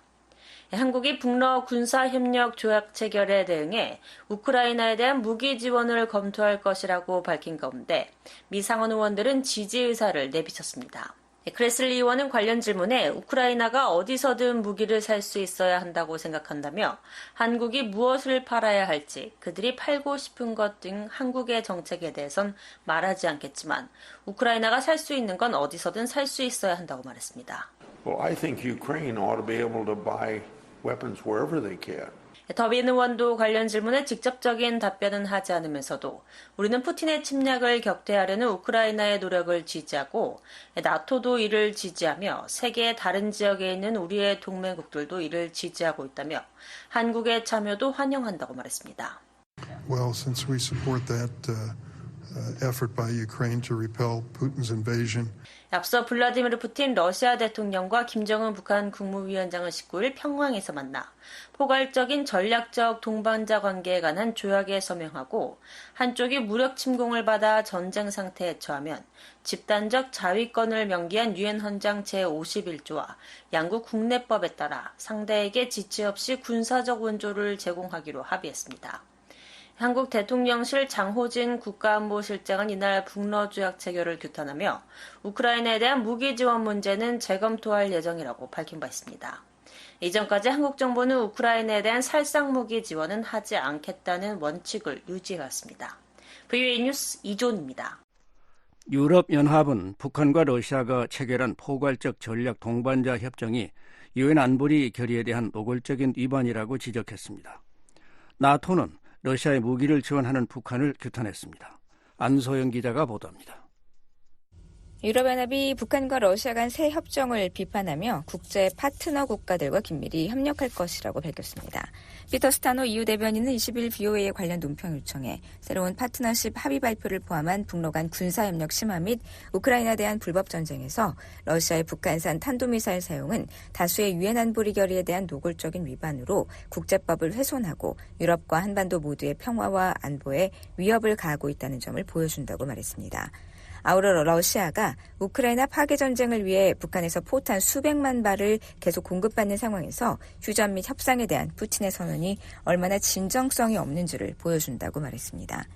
한국이 북러 군사협력 조약 체결에 대응해 우크라이나에 대한 무기 지원을 검토할 것이라고 밝힌 가운데 미 상원 의원들은 지지 의사를 내비쳤습니다. 그레슬리 의원은 관련 질문에 우크라이나가 어디서든 무기를 살 수 있어야 한다고 생각한다며 한국이 무엇을 팔아야 할지 그들이 팔고 싶은 것 등 한국의 정책에 대해선 말하지 않겠지만 우크라이나가 살 수 있는 건 어디서든 살 수 있어야 한다고 말했습니다. Well, I think Ukraine ought to be able to buy weapons wherever they can. 더빈 의원도 관련 질문에 직접적인 답변은 하지 않으면서도 우리는 푸틴의 침략을 격퇴하려는 우크라이나의 노력을 지지하고 나토도 이를 지지하며 세계의 다른 지역에 있는 우리의 동맹국들도 이를 지지하고 있다며 한국의 참여도 환영한다고 말했습니다. Well, since we support that effort by Ukraine to repel Putin's invasion. 앞서 블라디미르 푸틴 러시아 대통령과 김정은 북한 국무위원장은 19일 평양에서 만나 포괄적인 전략적 동반자 관계에 관한 조약에 서명하고 한쪽이 무력 침공을 받아 전쟁 상태에 처하면 집단적 자위권을 명기한 유엔 헌장 제51조와 양국 국내법에 따라 상대에게 지체 없이 군사적 원조를 제공하기로 합의했습니다. 한국 대통령실 장호진 국가안보실장은 이날 북러 조약 체결을 규탄하며 우크라이나에 대한 무기 지원 문제는 재검토할 예정이라고 밝힌 바 있습니다. 이전까지 한국 정부는 우크라이나에 대한 살상 무기 지원은 하지 않겠다는 원칙을 유지해왔습니다. VOA 뉴스 이존입니다. 유럽연합은 북한과 러시아가 체결한 포괄적 전략 동반자 협정이 유엔 안보리 결의에 대한 노골적인 위반이라고 지적했습니다. 나토는 러시아의 무기를 지원하는 북한을 규탄했습니다. 안소영 기자가 보도합니다. 유럽연합이 북한과 러시아 간 새 협정을 비판하며 국제 파트너 국가들과 긴밀히 협력할 것이라고 밝혔습니다. 피터 스타노 EU 대변인은 20일 BOA에 관련 논평 요청에 새로운 파트너십 합의 발표를 포함한 북러 간 군사협력 심화 및 우크라이나에 대한 불법 전쟁에서 러시아의 북한산 탄도미사일 사용은 다수의 유엔 안보리 결의에 대한 노골적인 위반으로 국제법을 훼손하고 유럽과 한반도 모두의 평화와 안보에 위협을 가하고 있다는 점을 보여준다고 말했습니다. 아우러 러시아가 우크라이나 파괴 전쟁을 위해 북한에서 포탄 수백만 발을 계속 공급받는 상황에서 휴전 및 협상에 대한 푸틴의 선언이 얼마나 진정성이 없는지를 보여준다고 말했습니다.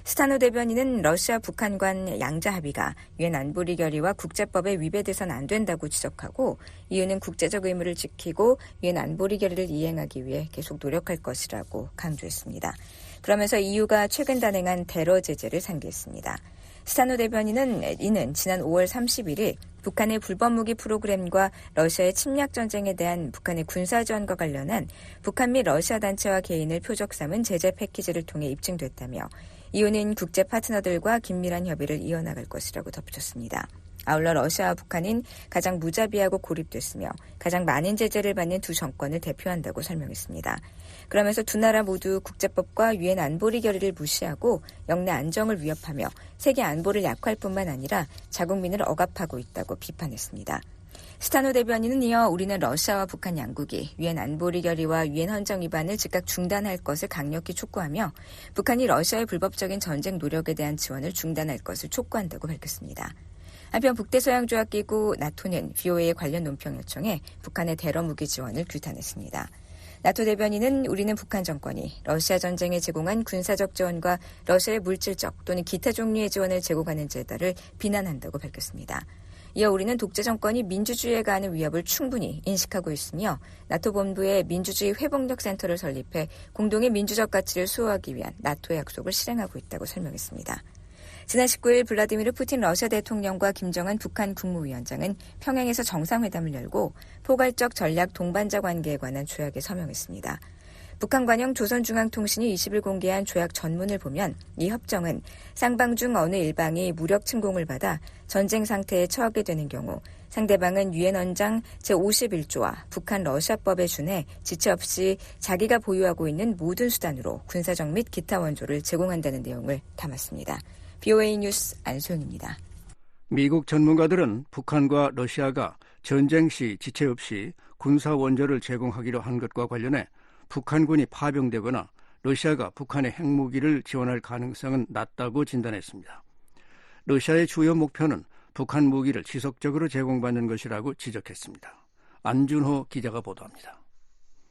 스타노 대변인은 러시아 북한 간 양자 합의가 유엔 안보리 결의와 국제법에 위배돼서는 안 된다고 지적하고 이유는 국제적 의무를 지키고 유엔 안보리 결의를 이행하기 위해 계속 노력할 것이라고 강조했습니다. 그러면서 EU가 최근 단행한 테러 제재를 상기했습니다. 스타노 대변인은 이는 지난 5월 31일 북한의 불법 무기 프로그램과 러시아의 침략 전쟁에 대한 북한의 군사 지원과 관련한 북한 및 러시아 단체와 개인을 표적 삼은 제재 패키지를 통해 입증됐다며 이유는 국제 파트너들과 긴밀한 협의를 이어나갈 것이라고 덧붙였습니다. 아울러 러시아와 북한은 가장 무자비하고 고립됐으며 가장 많은 제재를 받는 두 정권을 대표한다고 설명했습니다. 그러면서 두 나라 모두 국제법과 유엔 안보리 결의를 무시하고 영내 안정을 위협하며 세계 안보를 약화할 뿐만 아니라 자국민을 억압하고 있다고 비판했습니다. 스타노 대변인은 이어 우리는 러시아와 북한 양국이 유엔 안보리 결의와 유엔 헌정 위반을 즉각 중단할 것을 강력히 촉구하며 북한이 러시아의 불법적인 전쟁 노력에 대한 지원을 중단할 것을 촉구한다고 밝혔습니다. 한편 북대서양조약기구 나토는 BOA에 관련 논평 요청에 북한의 테러 무기 지원을 규탄했습니다. 나토 대변인은 우리는 북한 정권이 러시아 전쟁에 제공한 군사적 지원과 러시아의 물질적 또는 기타 종류의 지원을 제공하는 제도를 비난한다고 밝혔습니다. 이어 우리는 독재 정권이 민주주의에 가하는 위협을 충분히 인식하고 있으며 나토 본부에 민주주의 회복력 센터를 설립해 공동의 민주적 가치를 수호하기 위한 나토의 약속을 실행하고 있다고 설명했습니다. 지난 19일 블라디미르 푸틴 러시아 대통령과 김정은 북한 국무위원장은 평양에서 정상회담을 열고 포괄적 전략 동반자 관계에 관한 조약에 서명했습니다. 북한 관영 조선중앙통신이 20일 공개한 조약 전문을 보면 이 협정은 쌍방 중 어느 일방이 무력 침공을 받아 전쟁 상태에 처하게 되는 경우 상대방은 유엔 헌장 제51조와 북한 러시아법에 준해 지체 없이 자기가 보유하고 있는 모든 수단으로 군사적 및 기타 원조를 제공한다는 내용을 담았습니다. BOA 뉴스 안소영입니다. 미국 전문가들은 북한과 러시아가 전쟁 시 지체 없이 군사 원조를 제공하기로 한 것과 관련해 북한군이 파병되거나 러시아가 북한의 핵무기를 지원할 가능성은 낮다고 진단했습니다. 러시아의 주요 목표는 북한 무기를 지속적으로 제공받는 것이라고 지적했습니다. 안준호 기자가 보도합니다.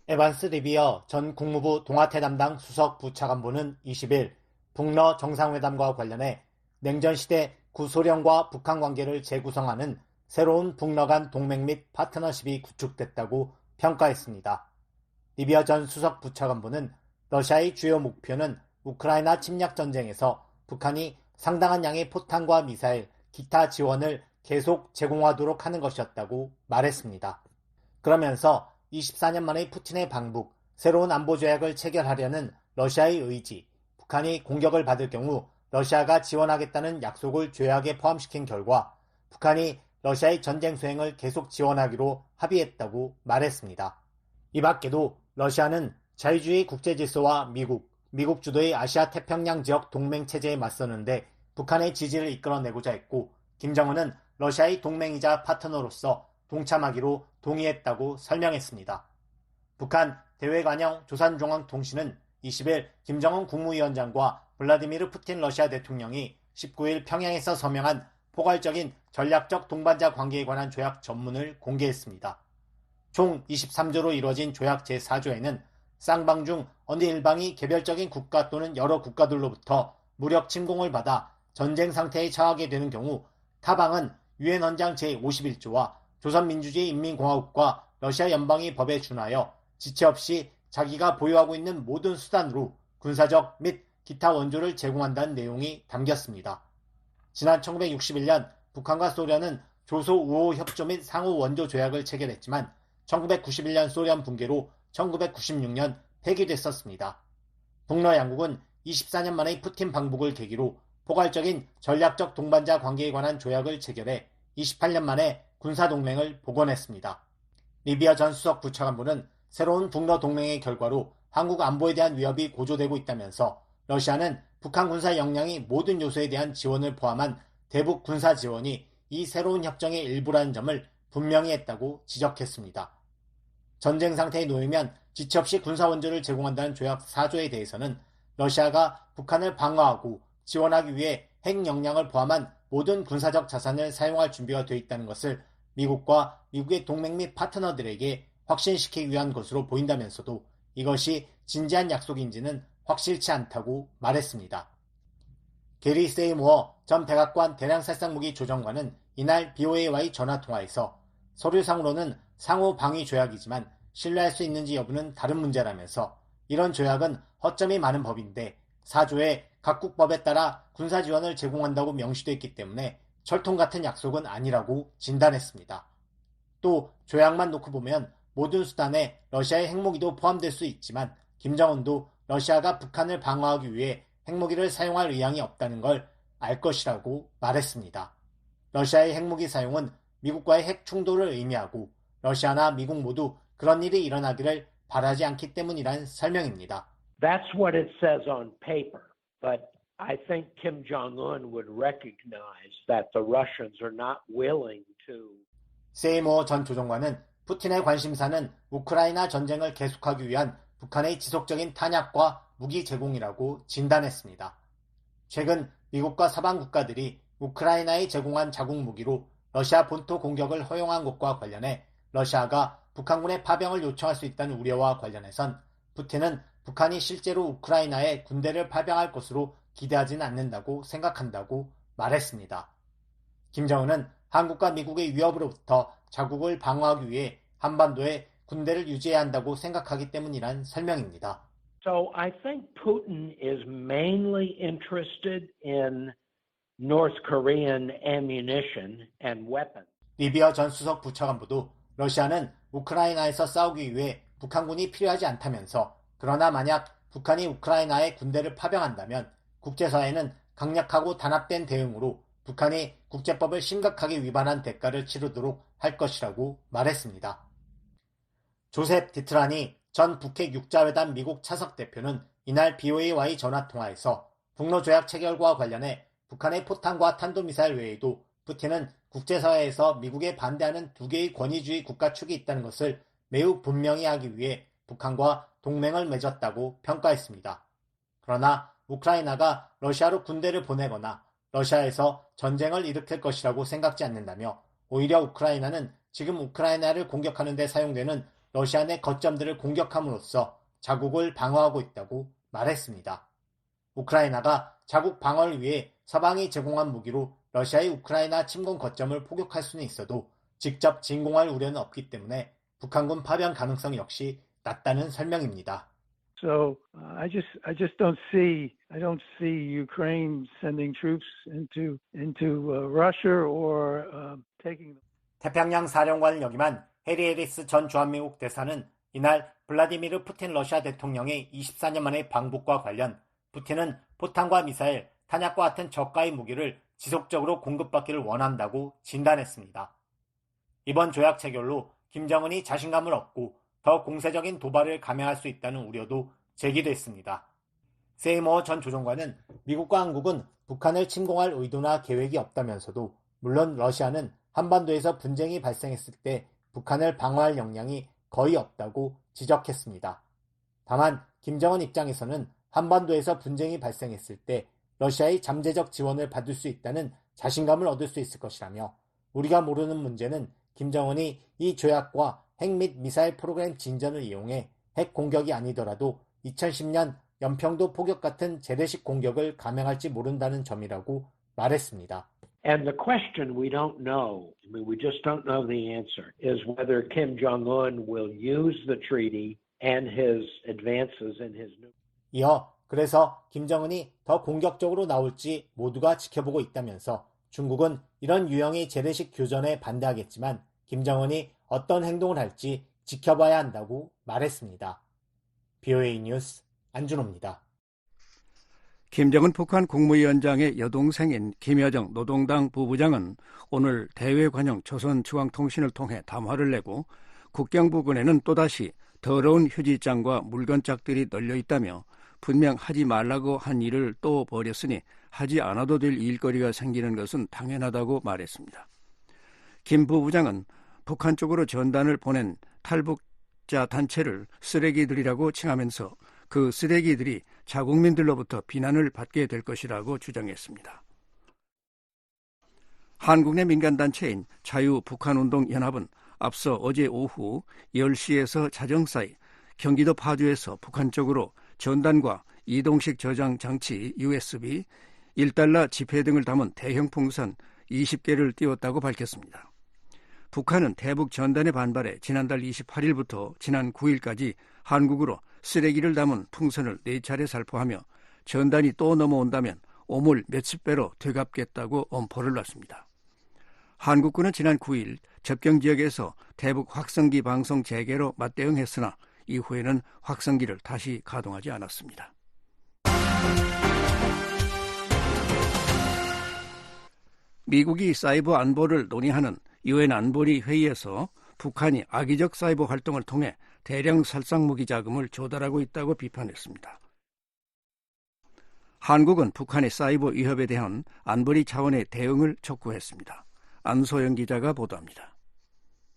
에반스 리비어 전 국무부 동아태 담당 수석 부차관보는 20일 북러 정상회담과 관련해 냉전시대 구소련과 북한 관계를 재구성하는 새로운 북러 간 동맹 및 파트너십이 구축됐다고 평가했습니다. 리비어 전 수석 부차관보는 러시아의 주요 목표는 우크라이나 침략 전쟁에서 북한이 상당한 양의 포탄과 미사일, 기타 지원을 계속 제공하도록 하는 것이었다고 말했습니다. 그러면서 24년 만의 푸틴의 방북, 새로운 안보조약을 체결하려는 러시아의 의지, 북한이 공격을 받을 경우 러시아가 지원하겠다는 약속을 조약에 포함시킨 결과 북한이 러시아의 전쟁 수행을 계속 지원하기로 합의했다고 말했습니다. 이 밖에도 러시아는 자유주의 국제질서와 미국 주도의 아시아 태평양 지역 동맹 체제에 맞서는데 북한의 지지를 이끌어내고자 했고 김정은은 러시아의 동맹이자 파트너로서 동참하기로 동의했다고 설명했습니다. 북한 대외관영 조선중앙통신은 20일 김정은 국무위원장과 블라디미르 푸틴 러시아 대통령이 19일 평양에서 서명한 포괄적인 전략적 동반자 관계에 관한 조약 전문을 공개했습니다. 총 23조로 이루어진 조약 제4조에는 쌍방 중 어느 일방이 개별적인 국가 또는 여러 국가들로부터 무력 침공을 받아 전쟁 상태에 처하게 되는 경우 타방은 유엔 헌장 제51조와 조선민주주의 인민공화국과 러시아 연방의 법에 준하여 지체 없이 자기가 보유하고 있는 모든 수단으로 군사적 및 기타 원조를 제공한다는 내용이 담겼습니다. 지난 1961년 북한과 소련은 조소 우호 협조 및 상호 원조 조약을 체결했지만 1991년 소련 붕괴로 1996년 폐기됐었습니다. 북러 양국은 24년 만의 푸틴 방북을 계기로 포괄적인 전략적 동반자 관계에 관한 조약을 체결해 28년 만에 군사동맹을 복원했습니다. 리비아 전 수석 부차관보는 새로운 북러 동맹의 결과로 한국 안보에 대한 위협이 고조되고 있다면서 러시아는 북한 군사 역량이 모든 요소에 대한 지원을 포함한 대북 군사 지원이 이 새로운 협정의 일부라는 점을 분명히 했다고 지적했습니다. 전쟁 상태에 놓이면 지체 없이 군사 원조를 제공한다는 조약 4조에 대해서는 러시아가 북한을 방어하고 지원하기 위해 핵 역량을 포함한 모든 군사적 자산을 사용할 준비가 되어 있다는 것을 미국과 미국의 동맹 및 파트너들에게 확신시키기 위한 것으로 보인다면서도 이것이 진지한 약속인지는 확실치 않다고 말했습니다. 게리 세이모어 전 백악관 대량살상무기 조정관은 이날 BOA와의 전화통화에서 서류상으로는 상호 방위 조약이지만 신뢰할 수 있는지 여부는 다른 문제라면서 이런 조약은 허점이 많은 법인데 4조의 각국 법에 따라 군사 지원을 제공한다고 명시되어 있기 때문에 철통 같은 약속은 아니라고 진단했습니다. 또 조약만 놓고 보면 모든 수단에 러시아의 핵무기도 포함될 수 있지만 김정은도 러시아가 북한을 방어하기 위해 핵무기를 사용할 의향이 없다는 걸 알 것이라고 말했습니다. 러시아의 핵무기 사용은 미국과의 핵 충돌을 의미하고 러시아나 미국 모두 그런 일이 일어나기를 바라지 않기 때문이란 설명입니다. That's what it says on paper, but I think Kim Jong-un would recognize that the Russians are not willing to. 세이모어 전 조정관은 푸틴의 관심사는 우크라이나 전쟁을 계속하기 위한 북한의 지속적인 탄약과 무기 제공이라고 진단했습니다. 최근 미국과 서방 국가들이 우크라이나에 제공한 자국 무기로 러시아 본토 공격을 허용한 것과 관련해 러시아가 북한군의 파병을 요청할 수 있다는 우려와 관련해선 푸틴은 북한이 실제로 우크라이나에 군대를 파병할 것으로 기대하지는 않는다고 생각한다고 말했습니다. 김정은은 한국과 미국의 위협으로부터 자국을 방어하기 위해 한반도에 군대를 유지해야 한다고 생각하기 때문이란 설명입니다. So I think Putin is mainly interested in North Korean ammunition and weapons. 리비아 전 수석 부차관보도 러시아는 우크라이나에서 싸우기 위해 북한군이 필요하지 않다면서 그러나 만약 북한이 우크라이나에 군대를 파병한다면 국제사회는 강력하고 단합된 대응으로 북한이 국제법을 심각하게 위반한 대가를 치르도록 할 것이라고 말했습니다. 조셉 디트라니 전 북핵 육자회담 미국 차석 대표는 이날 BOA와의 전화통화에서 북러 조약 체결과 관련해 북한의 포탄과 탄도미사일 외에도 푸틴은 국제사회에서 미국에 반대하는 두 개의 권위주의 국가 축이 있다는 것을 매우 분명히 하기 위해 북한과 동맹을 맺었다고 평가했습니다. 그러나 우크라이나가 러시아로 군대를 보내거나 러시아에서 전쟁을 일으킬 것이라고 생각지 않는다며 오히려 우크라이나는 지금 우크라이나를 공격하는 데 사용되는 러시아 내 거점들을 공격함으로써 자국을 방어하고 있다고 말했습니다. 우크라이나가 자국 방어를 위해 서방이 제공한 무기로 러시아의 우크라이나 침공 거점을 포격할 수는 있어도 직접 진공할 우려는 없기 때문에 북한군 파병 가능성 역시 낮다는 설명입니다. So I just don't see Ukraine sending troops into Russia or taking. 태평양 사령관을 역임한 해리 해리스 전 주한미국 대사는 이날 블라디미르 푸틴 러시아 대통령의 24년 만의 방북과 관련 푸틴은 포탄과 미사일, 탄약과 같은 저가의 무기를 지속적으로 공급받기를 원한다고 진단했습니다. 이번 조약 체결로 김정은이 자신감을 얻고 더 공세적인 도발을 감행할 수 있다는 우려도 제기됐습니다. 세이모어 전 조정관은 미국과 한국은 북한을 침공할 의도나 계획이 없다면서도 물론 러시아는 한반도에서 분쟁이 발생했을 때 북한을 방어할 역량이 거의 없다고 지적했습니다. 다만 김정은 입장에서는 한반도에서 분쟁이 발생했을 때 러시아의 잠재적 지원을 받을 수 있다는 자신감을 얻을 수 있을 것이라며 우리가 모르는 문제는 김정은이 이 조약과 핵 및 미사일 프로그램 진전을 이용해 핵 공격이 아니더라도 2010년 연평도 포격 같은 재래식 공격을 감행할지 모른다는 점이라고 말했습니다. And the question we don't know, I mean, we just don't know the answer, is whether Kim Jong-un will use the treaty and his advances in his new... 이어 그래서 김정은이 더 공격적으로 나올지 모두가 지켜보고 있다면서 중국은 이런 유형의 재래식 교전에 반대하겠지만 김정은이 어떤 행동을 할지 지켜봐야 한다고 말했습니다. BOA 뉴스 안준호입니다. 김정은 북한 국무위원장의 여동생인 김여정 노동당 부부장은 오늘 대외관용 조선중앙통신을 통해 담화를 내고 국경 부근에는 또다시 더러운 휴지장과 물건짝들이 널려 있다며 분명 하지 말라고 한 일을 또 벌였으니 하지 않아도 될 일거리가 생기는 것은 당연하다고 말했습니다. 김 부부장은 북한 쪽으로 전단을 보낸 탈북자 단체를 쓰레기들이라고 칭하면서 그 쓰레기들이 자국민들로부터 비난을 받게 될 것이라고 주장했습니다. 한국 내 민간단체인 자유북한운동연합은 앞서 어제 오후 10시에서 자정 사이 경기도 파주에서 북한 쪽으로 전단과 이동식 저장 장치 USB, $1 지폐 등을 담은 대형 풍선 20개를 띄웠다고 밝혔습니다. 북한은 대북 전단에 반발해 지난달 28일부터 지난 9일까지 한국으로 쓰레기를 담은 풍선을 4차례 살포하며 전단이 또 넘어온다면 오물 몇십 배로 되갚겠다고 엄포를 놨습니다. 한국군은 지난 9일 접경지역에서 대북 확성기 방송 재개로 맞대응했으나 이후에는 확성기를 다시 가동하지 않았습니다. 미국이 사이버 안보를 논의하는 유엔 안보리 회의에서 북한이 악의적 사이버 활동을 통해 대량 살상무기 자금을 조달하고 있다고 비판했습니다. 한국은 북한의 사이버 위협에 대한 안보리 차원의 대응을 촉구했습니다. 안소영 기자가 보도합니다.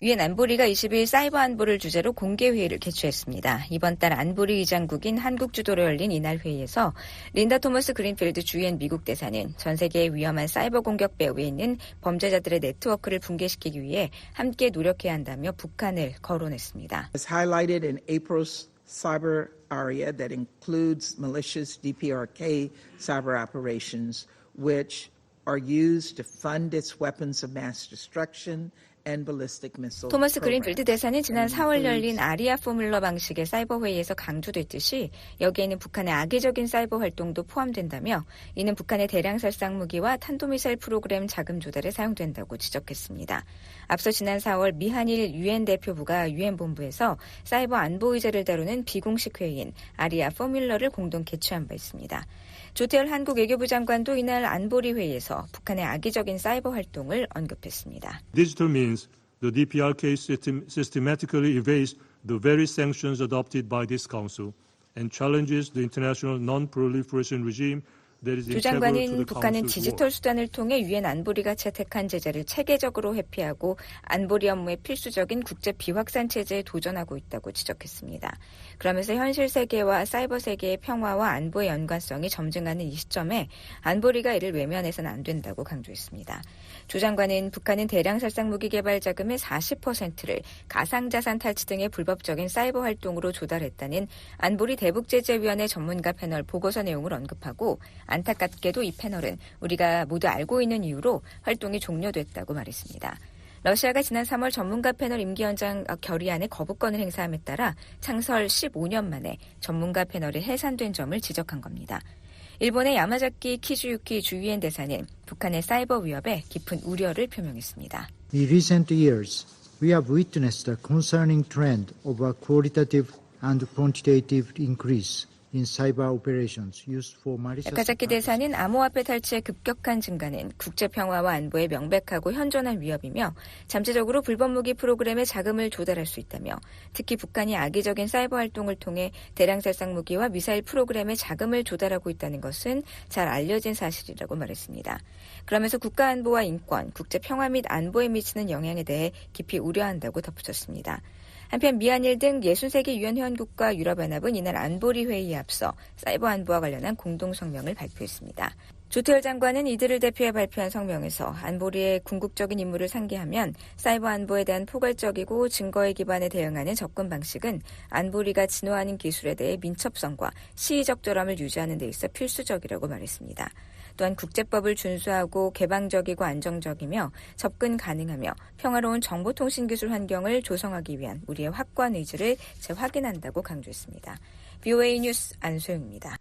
유엔 안보리가 20일 사이버 안보를 주제로 공개회의를 개최했습니다. 이번 달 안보리 의장국인 한국 주도로 열린 이날 회의에서 린다 토머스 그린필드 주유엔 미국 대사는 전 세계의 위험한 사이버 공격 배후에 있는 범죄자들의 네트워크를 붕괴시키기 위해 함께 노력해야 한다며 북한을 거론했습니다. As highlighted in April's cyber area that includes malicious DPRK cyber operations, which are used to fund its weapons of mass destruction. 토머스 그린필드 대사는 지난 4월 열린 아리아 포뮬러 방식의 사이버 회의에서 강조됐듯이 여기에는 북한의 악의적인 사이버 활동도 포함된다며 이는 북한의 대량 살상 무기와 탄도미사일 프로그램 자금 조달에 사용된다고 지적했습니다. 앞서 지난 4월 미한일 유엔 대표부가 유엔 본부에서 사이버 안보 의제를 다루는 비공식 회의인 아리아 포뮬러를 공동 개최한 바 있습니다. 조태열 한국 외교부 장관도 이날 안보리 회의에서 북한의 악의적인 사이버 활동을 언급했습니다. Digital means the DPRK systematically evades the very sanctions adopted by this council and challenges the international non-proliferation regime. 조 장관은 북한은 디지털 수단을 통해 유엔 안보리가 채택한 제재를 체계적으로 회피하고 안보리 업무에 필수적인 국제 비확산 체제에 도전하고 있다고 지적했습니다. 그러면서 현실 세계와 사이버 세계의 평화와 안보의 연관성이 점증하는 이 시점에 안보리가 이를 외면해서는 안 된다고 강조했습니다. 조 장관은 북한은 대량 살상 무기 개발 자금의 40%를 가상자산 탈취 등의 불법적인 사이버 활동으로 조달했다는 안보리 대북제재위원회 전문가 패널 보고서 내용을 언급하고 안타깝게도 이 패널은 우리가 모두 알고 있는 이유로 활동이 종료됐다고 말했습니다. 러시아가 지난 3월 전문가 패널 임기연장 결의안에 거부권을 행사함에 따라 창설 15년 만에 전문가 패널이 해산된 점을 지적한 겁니다. 일본의 야마자키 키즈유키 주유엔 대사는 북한의 사이버 위협에 깊은 우려를 표명했습니다. In recent years, we have witnessed a concerning trend of a qualitative and quantitative increase. 야카자키 대사는 암호화폐 탈취의 급격한 증가는 국제 평화와 안보에 명백하고 현존한 위협이며 잠재적으로 불법 무기 프로그램에 자금을 조달할 수 있다며 특히 북한이 악의적인 사이버 활동을 통해 대량 살상 무기와 미사일 프로그램에 자금을 조달하고 있다는 것은 잘 알려진 사실이라고 말했습니다. 그러면서 국가 안보와 인권, 국제 평화 및 안보에 미치는 영향에 대해 깊이 우려한다고 덧붙였습니다. 한편 미한일 등 63개 유엔 회원국과 유럽연합은 이날 안보리 회의에 앞서 사이버 안보와 관련한 공동 성명을 발표했습니다. 조태열 장관은 이들을 대표해 발표한 성명에서 안보리의 궁극적인 임무를 상기하면 사이버 안보에 대한 포괄적이고 증거에 기반해 대응하는 접근 방식은 안보리가 진화하는 기술에 대해 민첩성과 시의적절함을 유지하는 데 있어 필수적이라고 말했습니다. 또한 국제법을 준수하고 개방적이고 안정적이며 접근 가능하며 평화로운 정보통신기술 환경을 조성하기 위한 우리의 확고한 의지를 재확인한다고 강조했습니다. VOA 뉴스 안소영입니다.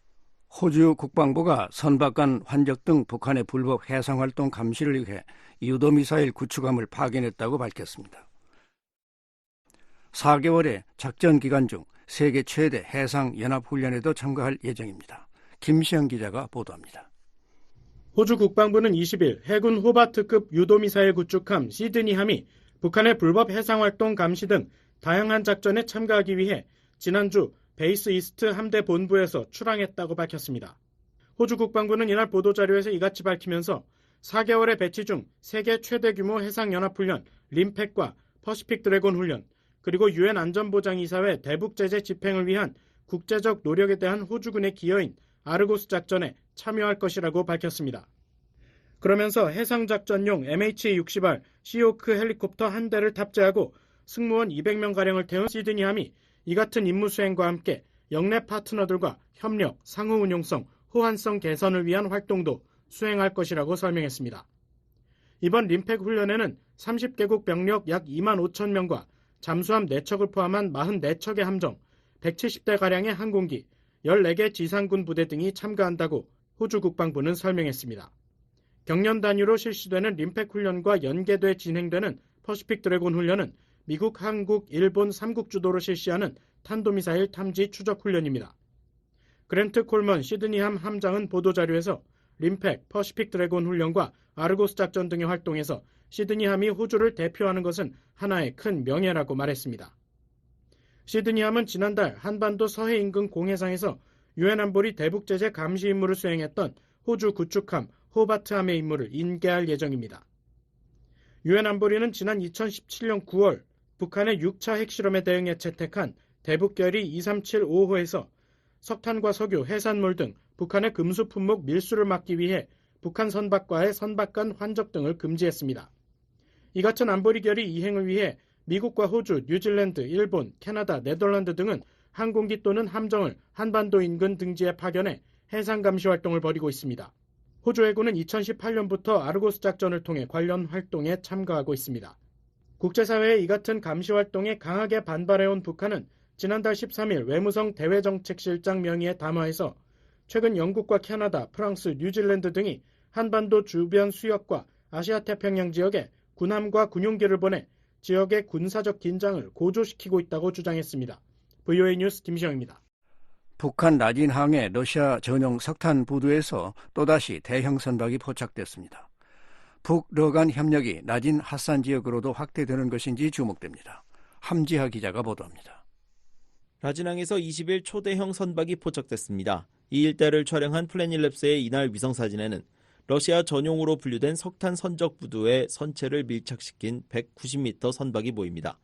호주 국방부가 선박간 환적 등 북한의 불법 해상활동 감시를 위해 유도미사일 구축함을 파견했다고 밝혔습니다. 4개월의 작전 기간 중 세계 최대 해상연합훈련에도 참가할 예정입니다. 김시영 기자가 보도합니다. 호주 국방부는 20일 해군 호바트급 유도미사일 구축함 시드니함이 북한의 불법 해상활동 감시 등 다양한 작전에 참가하기 위해 지난주 베이스 이스트 함대 본부에서 출항했다고 밝혔습니다. 호주 국방부는 이날 보도자료에서 이같이 밝히면서 4개월의 배치 중 세계 최대 규모 해상연합훈련 림팩과 퍼시픽 드래곤 훈련 그리고 유엔 안전보장이사회 대북제재 집행을 위한 국제적 노력에 대한 호주군의 기여인 아르고스 작전에 참여할 것이라고 밝혔습니다. 그러면서 해상작전용 MH-60R 시오크 헬리콥터 한 대를 탑재하고 승무원 200명가량을 태운 시드니함이 이 같은 임무 수행과 함께 영내 파트너들과 협력, 상호 운용성, 호환성 개선을 위한 활동도 수행할 것이라고 설명했습니다. 이번 림팩 훈련에는 30개국 병력 약 2만 5천 명과 잠수함 4척을 포함한 44척의 함정, 170대가량의 항공기, 14개 지상군 부대 등이 참가한다고 호주 국방부는 설명했습니다. 경년 단위로 실시되는 림팩 훈련과 연계돼 진행되는 퍼시픽 드래곤 훈련은 미국, 한국, 일본 3국 주도로 실시하는 탄도미사일 탐지 추적 훈련입니다. 그랜트 콜먼 시드니함 함장은 보도자료에서 림팩, 퍼시픽 드래곤 훈련과 아르고스 작전 등의 활동에서 시드니함이 호주를 대표하는 것은 하나의 큰 명예라고 말했습니다. 시드니함은 지난달 한반도 서해 인근 공해상에서 유엔 안보리 대북제재 감시 임무를 수행했던 호주 구축함 호바트함의 임무를 인계할 예정입니다. 유엔 안보리는 지난 2017년 9월 북한의 6차 핵실험에 대응해 채택한 대북결의 2375호에서 석탄과 석유, 해산물 등 북한의 금수 품목 밀수를 막기 위해 북한 선박과의 선박간 환적 등을 금지했습니다. 이 같은 안보리 결의 이행을 위해 미국과 호주, 뉴질랜드, 일본, 캐나다, 네덜란드 등은 항공기 또는 함정을 한반도 인근 등지에 파견해 해상 감시 활동을 벌이고 있습니다. 호주 해군은 2018년부터 아르고스 작전을 통해 관련 활동에 참가하고 있습니다. 국제사회의 이 같은 감시 활동에 강하게 반발해온 북한은 지난달 13일 외무성 대외정책실장 명의의 담화에서 최근 영국과 캐나다, 프랑스, 뉴질랜드 등이 한반도 주변 수역과 아시아태평양 지역에 군함과 군용기를 보내 지역의 군사적 긴장을 고조시키고 있다고 주장했습니다. VOA 뉴스 김시영입니다. 북한 라진항의 러시아 전용 석탄 부두에서 또다시 대형 선박이 포착됐습니다. 북러간 협력이 라진 하산 지역으로도 확대되는 것인지 주목됩니다. 함지하 기자가 보도합니다. 라진항에서 20일 초대형 선박이 포착됐습니다. 이 일대를 촬영한 플래닛랩스의 이날 위성사진에는 러시아 전용으로 분류된 석탄 선적 부두에 선체를 밀착시킨 190m 선박이 보입니다.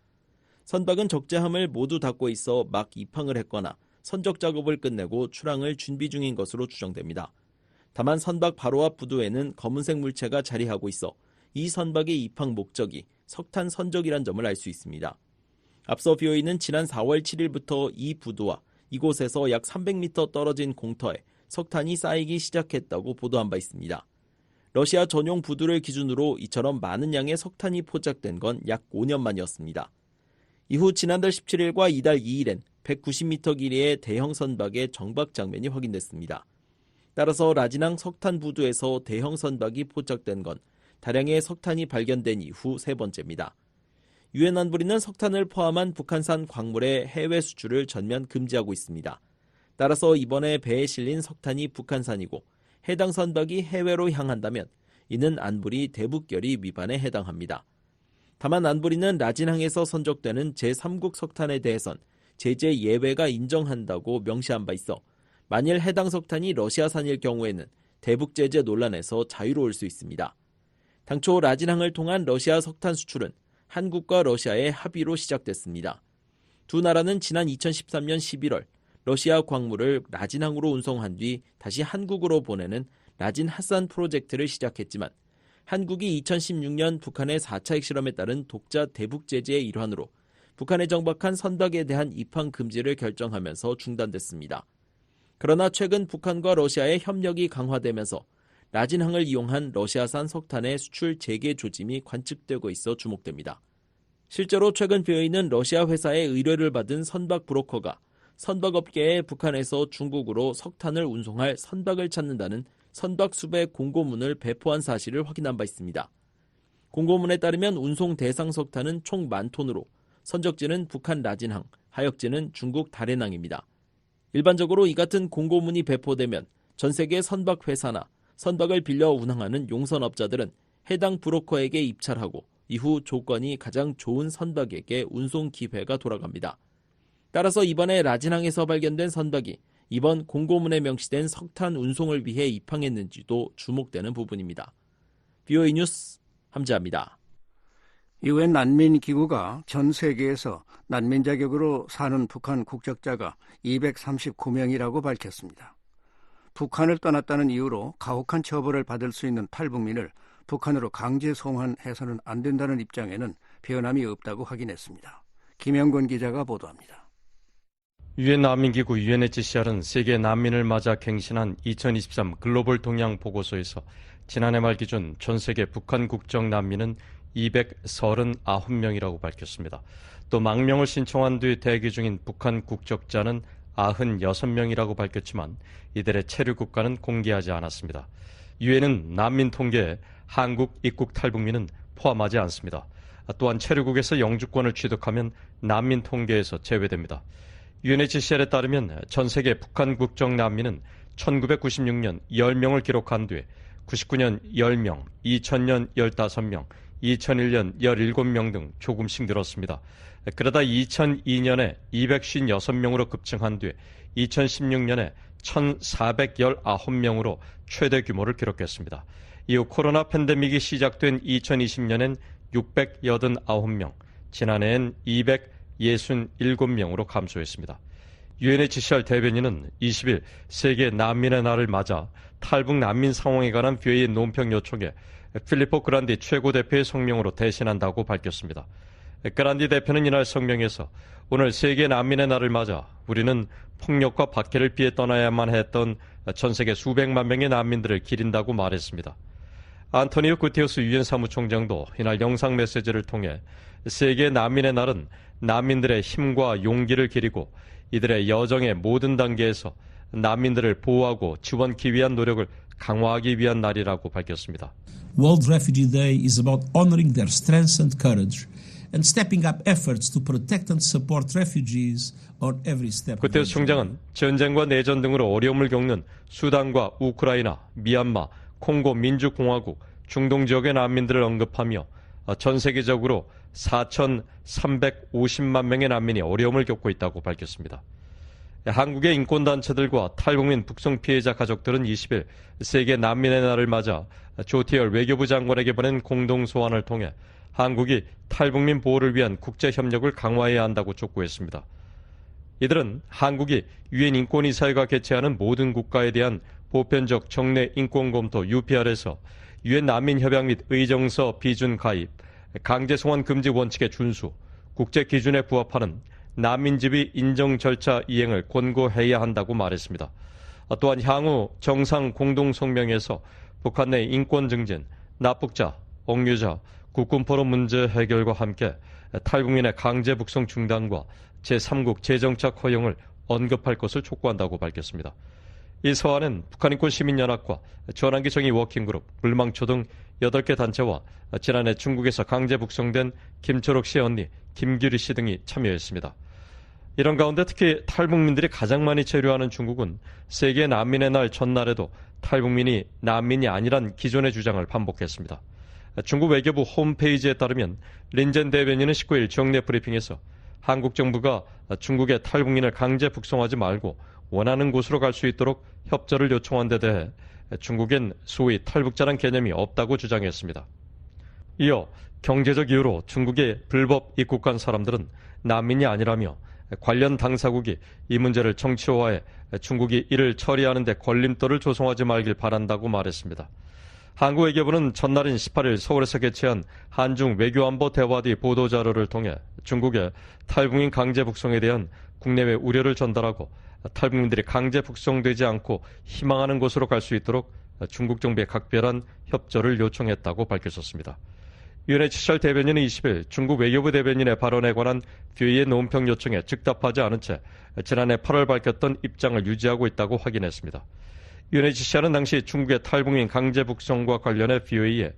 선박은 적재함을 모두 닫고 있어 막 입항을 했거나 선적 작업을 끝내고 출항을 준비 중인 것으로 추정됩니다. 다만 선박 바로 앞 부두에는 검은색 물체가 자리하고 있어 이 선박의 입항 목적이 석탄 선적이란 점을 알 수 있습니다. 앞서 BOE는 지난 4월 7일부터 이 부두와 이곳에서 약 300m 떨어진 공터에 석탄이 쌓이기 시작했다고 보도한 바 있습니다. 러시아 전용 부두를 기준으로 이처럼 많은 양의 석탄이 포착된 건 약 5년 만이었습니다. 이후 지난달 17일과 이달 2일엔 190m 길이의 대형 선박의 정박 장면이 확인됐습니다. 따라서 라진항 석탄 부두에서 대형 선박이 포착된 건 다량의 석탄이 발견된 이후 세 번째입니다. 유엔 안보리는 석탄을 포함한 북한산 광물의 해외 수출을 전면 금지하고 있습니다. 따라서 이번에 배에 실린 석탄이 북한산이고 해당 선박이 해외로 향한다면 이는 안보리 대북결의 위반에 해당합니다. 다만 안보리는 라진항에서 선적되는 제3국 석탄에 대해선 제재 예외가 인정한다고 명시한 바 있어 만일 해당 석탄이 러시아산일 경우에는 대북제재 논란에서 자유로울 수 있습니다. 당초 라진항을 통한 러시아 석탄 수출은 한국과 러시아의 합의로 시작됐습니다. 두 나라는 지난 2013년 11월 러시아 광물을 라진항으로 운송한 뒤 다시 한국으로 보내는 라진 하산 프로젝트를 시작했지만 한국이 2016년 북한의 4차 핵실험에 따른 독자 대북 제재의 일환으로 북한에 정박한 선박에 대한 입항 금지를 결정하면서 중단됐습니다. 그러나 최근 북한과 러시아의 협력이 강화되면서 라진항을 이용한 러시아산 석탄의 수출 재개 조짐이 관측되고 있어 주목됩니다. 실제로 최근 BOA는 러시아 회사의 의뢰를 받은 선박 브로커가 선박업계에 북한에서 중국으로 석탄을 운송할 선박을 찾는다는 선박 수배 공고문을 배포한 사실을 확인한 바 있습니다. 공고문에 따르면 운송 대상 석탄은 총 10,000톤으로 선적지는 북한 라진항, 하역지는 중국 다롄항입니다. 일반적으로 이 같은 공고문이 배포되면 전 세계 선박 회사나 선박을 빌려 운항하는 용선업자들은 해당 브로커에게 입찰하고 이후 조건이 가장 좋은 선박에게 운송 기회가 돌아갑니다. 따라서 이번에 라진항에서 발견된 선박이 이번 공고문에 명시된 석탄 운송을 위해 입항했는지도 주목되는 부분입니다. BOA 뉴스 함재합니다. 유엔 난민기구가 전 세계에서 난민 자격으로 사는 북한 국적자가 239명이라고 밝혔습니다. 북한을 떠났다는 이유로 가혹한 처벌을 받을 수 있는 탈북민을 북한으로 강제 송환해서는 안 된다는 입장에는 변함이 없다고 확인했습니다. 김영권 기자가 보도합니다. 유엔 난민기구 UNHCR은 세계 난민을 맞아 갱신한 2023 글로벌 동향 보고서에서 지난해 말 기준 전 세계 북한 국적 난민은 239명이라고 밝혔습니다. 또 망명을 신청한 뒤 대기 중인 북한 국적자는 96명이라고 밝혔지만 이들의 체류 국가는 공개하지 않았습니다. 유엔은 난민 통계에 한국 입국 탈북민은 포함하지 않습니다. 또한 체류국에서 영주권을 취득하면 난민 통계에서 제외됩니다. UNHCR에 따르면 전 세계 북한 국적 난민은 1996년 10명을 기록한 뒤에 99년 10명, 2000년 15명, 2001년 17명 등 조금씩 늘었습니다. 그러다 2002년에 256명으로 급증한 뒤에 2016년에 1419명으로 최대 규모를 기록했습니다. 이후 코로나 팬데믹이 시작된 2020년엔 689명, 지난해엔 267명으로 감소했습니다. UNHCR 대변인은 20일 세계 난민의 날을 맞아 탈북 난민 상황에 관한 BOA 논평 요청에 필리포 그란디 최고대표의 성명으로 대신한다고 밝혔습니다. 그란디 대표는 이날 성명에서 오늘 세계 난민의 날을 맞아 우리는 폭력과 박해를 피해 떠나야만 했던 전 세계 수백만 명의 난민들을 기린다고 말했습니다. 안토니오 구테우스 유엔 사무총장도 이날 영상 메시지를 통해 세계 난민의 날은 난민들의 힘과 용기를 기리고 이들의 여정의 모든 단계에서 난민들을 보호하고 지원하기 위한 노력을 강화하기 위한 날이라고 밝혔습니다. World Refugee Day is about honoring their strength and courage and stepping up efforts to protect and support refugees on every step. 구테우스 총장은 전쟁과 내전 등으로 어려움을 겪는 수단과 우크라이나, 미얀마, 콩고 민주공화국, 중동 지역의 난민들을 언급하며 전 세계적으로 4,350만 명의 난민이 어려움을 겪고 있다고 밝혔습니다. 한국의 인권단체들과 탈북민 북송 피해자 가족들은 20일 세계 난민의 날을 맞아 조태열 외교부 장관에게 보낸 공동소환을 통해 한국이 탈북민 보호를 위한 국제협력을 강화해야 한다고 촉구했습니다. 이들은 한국이 유엔 인권이사회가 개최하는 모든 국가에 대한 보편적 정례 인권검토 UPR에서 유엔 난민협약 및 의정서 비준 가입, 강제송환 금지 원칙의 준수, 국제 기준에 부합하는 난민지위 인정 절차 이행을 권고해야 한다고 말했습니다. 또한 향후 정상 공동성명에서 북한 내 인권 증진, 납북자, 억류자, 국군포로 문제 해결과 함께 탈북민의 강제 북송 중단과 제3국 재정착 허용을 언급할 것을 촉구한다고 밝혔습니다. 이 서한은 북한인권 시민연합과 전환기 정의 워킹그룹, 물망초 등 8개 단체와 지난해 중국에서 강제 북송된 김초록 씨의 언니 김규리 씨 등이 참여했습니다. 이런 가운데 특히 탈북민들이 가장 많이 체류하는 중국은 세계 난민의 날 전날에도 탈북민이 난민이 아니란 기존의 주장을 반복했습니다. 중국 외교부 홈페이지에 따르면 린젠 대변인은 19일 정례 브리핑에서 한국 정부가 중국의 탈북민을 강제 북송하지 말고 원하는 곳으로 갈 수 있도록 협조를 요청한 데 대해 중국엔 소위 탈북자란 개념이 없다고 주장했습니다. 이어 경제적 이유로 중국에 불법 입국한 사람들은 난민이 아니라며 관련 당사국이 이 문제를 정치화해 중국이 이를 처리하는 데 걸림돌을 조성하지 말길 바란다고 말했습니다. 한국 외교부는 전날인 18일 서울에서 개최한 한중 외교안보 대화 뒤 보도자료를 통해 중국의 탈북민 강제 북송에 대한 국내외 우려를 전달하고 탈북민들이 강제 북송되지 않고 희망하는 곳으로 갈 수 있도록 중국 정부의 각별한 협조를 요청했다고 밝혔습니다. UNHCR 대변인은 20일 중국 외교부 대변인의 발언에 관한 VOA의 논평 요청에 즉답하지 않은 채 지난해 8월 밝혔던 입장을 유지하고 있다고 확인했습니다. UNHCR은 당시 중국의 탈북민 강제 북송과 관련해 VOA에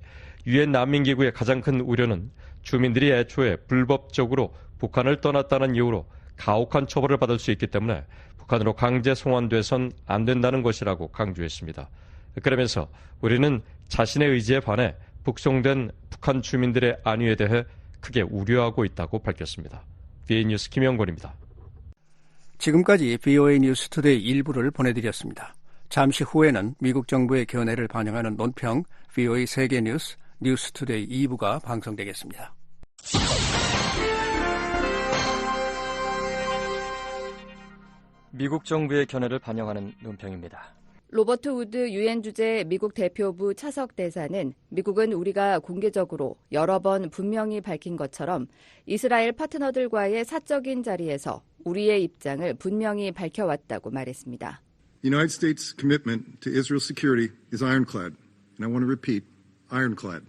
유엔 난민기구의 가장 큰 우려는 주민들이 애초에 불법적으로 북한을 떠났다는 이유로 가혹한 처벌을 받을 수 있기 때문에 북한으로 강제 송환돼선 안 된다는 것이라고 강조했습니다. 그러면서 우리는 자신의 의지에 반해 북송된 북한 주민들의 안위에 대해 크게 우려하고 있다고 밝혔습니다. BA 뉴스 김영권입니다. 지금까지 VOA 뉴스 투데이 일부를 보내드렸습니다. 잠시 후에는 미국 정부의 견해를 반영하는 논평 VOA 세계 뉴스 뉴스 투데이 2부가 방송되겠습니다. 미국 정부의 견해를 반영하는 논평입니다. 로버트 우드 유엔 주재 미국 대표부 차석 대사는 미국은 우리가 공개적으로 여러 번 분명히 밝힌 것처럼 이스라엘 파트너들과의 사적인 자리에서 우리의 입장을 분명히 밝혀왔다고 말했습니다. The United States' commitment to Israel's security is ironclad, and I want to repeat, ironclad.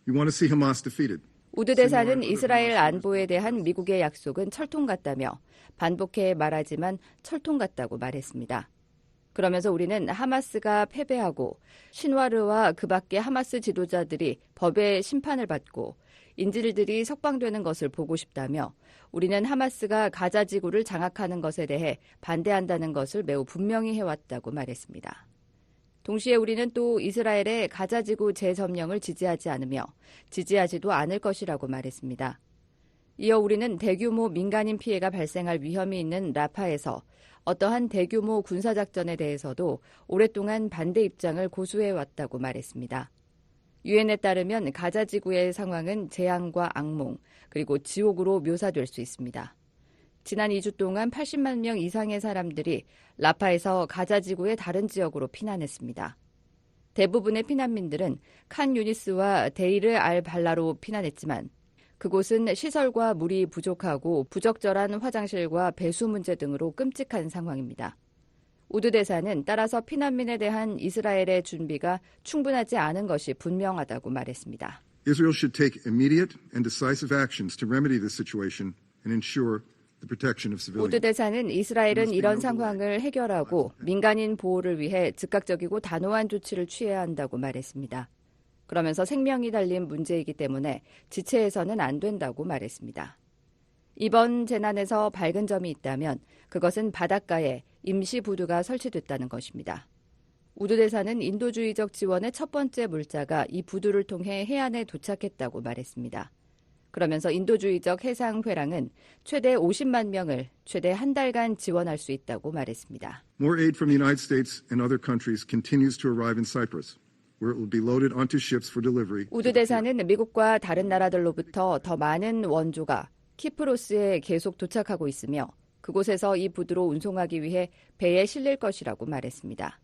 We want to see Hamas defeated. 우드 대사는 이스라엘 안보에 대한 미국의 약속은 철통 같다며 반복해 말하지만 철통 같다고 말했습니다. 그러면서 우리는 하마스가 패배하고 신와르와 그 밖의 하마스 지도자들이 법의 심판을 받고 인질들이 석방되는 것을 보고 싶다며 우리는 하마스가 가자 지구를 장악하는 것에 대해 반대한다는 것을 매우 분명히 해왔다고 말했습니다. 동시에 우리는 또 이스라엘의 가자 지구 재점령을 지지하지 않으며 지지하지도 않을 것이라고 말했습니다. 이어 우리는 대규모 민간인 피해가 발생할 위험이 있는 라파에서 어떠한 대규모 군사작전에 대해서도 오랫동안 반대 입장을 고수해왔다고 말했습니다. 유엔에 따르면 가자 지구의 상황은 재앙과 악몽 그리고 지옥으로 묘사될 수 있습니다. 지난 2주 동안 80만 명 이상의 사람들이 라파에서 가자 지구의 다른 지역으로 피난했습니다. 대부분의 피난민들은 칸 유니스와 데이르 알 발라로 피난했지만 그곳은 시설과 물이 부족하고 부적절한 화장실과 배수 문제 등으로 끔찍한 상황입니다. 우드 대사는 따라서 피난민에 대한 이스라엘의 준비가 충분하지 않은 것이 분명하다고 말했습니다. Israel should take immediate and decisive actions to remedy this situation and ensure the protection of civilians. 우드 대사는 이스라엘은 이런 상황을 해결하고 민간인 보호를 위해 즉각적이고 단호한 조치를 취해야 한다고 말했습니다. 그러면서 생명이 달린 문제이기 때문에 지체해서는 안 된다고 말했습니다. 이번 재난에서 밝은 점이 있다면 그것은 바닷가에 임시 부두가 설치됐다는 것입니다. 우드 대사는 인도주의적 지원의 첫 번째 물자가 이 부두를 통해 해안에 도착했다고 말했습니다. 그러면서 인도주의적 해상회랑은 최대 50만 명을 최대 한 달간 지원할 수 있다고 말했습니다. More aid from the United States and other countries continues to arrive in Cyprus, where it will be loaded onto ships for delivery. 우드 대사는 미국과 다른 나라들로부터 더 많은 원조가 키프로스에 계속 도착하고 있으며 그곳에서 이 부두로 운송하기 위해 배에 실릴 것이라고 말했습니다.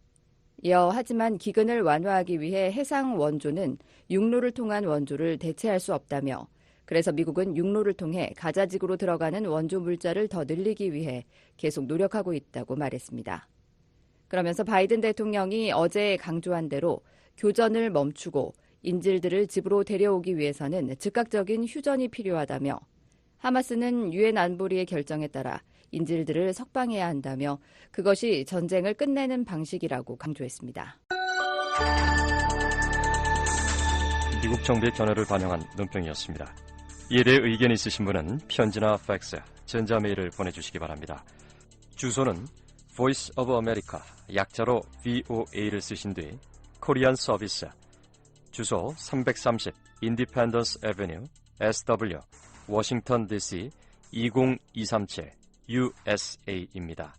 이어 하지만 기근을 완화하기 위해 해상 원조는 육로를 통한 원조를 대체할 수 없다며 그래서 미국은 육로를 통해 가자지구로 들어가는 원조 물자를 더 늘리기 위해 계속 노력하고 있다고 말했습니다. 그러면서 바이든 대통령이 어제 강조한 대로 교전을 멈추고 인질들을 집으로 데려오기 위해서는 즉각적인 휴전이 필요하다며 하마스는 유엔 안보리의 결정에 따라 인질들을 석방해야 한다며 그것이 전쟁을 끝내는 방식이라고 강조했습니다. 미국 정부의 견해를 반영한 논평이었습니다. 이에 대해 의견이 있으신 분은 편지나 팩스, 전자메일을 보내주시기 바랍니다. 주소는 Voice of America, 약자로 VOA를 쓰신 뒤 코리안 서비스, 주소 330 Independence Avenue, SW, 워싱턴 DC 20237 USA입니다.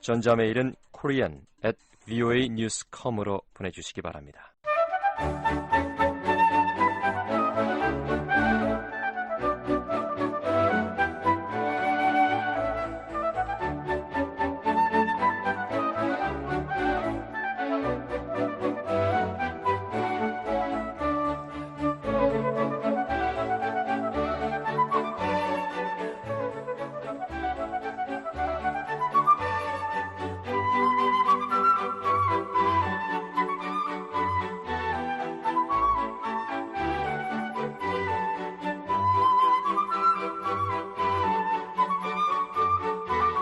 전자메일은 korean@voanews.com으로 보내주시기 바랍니다.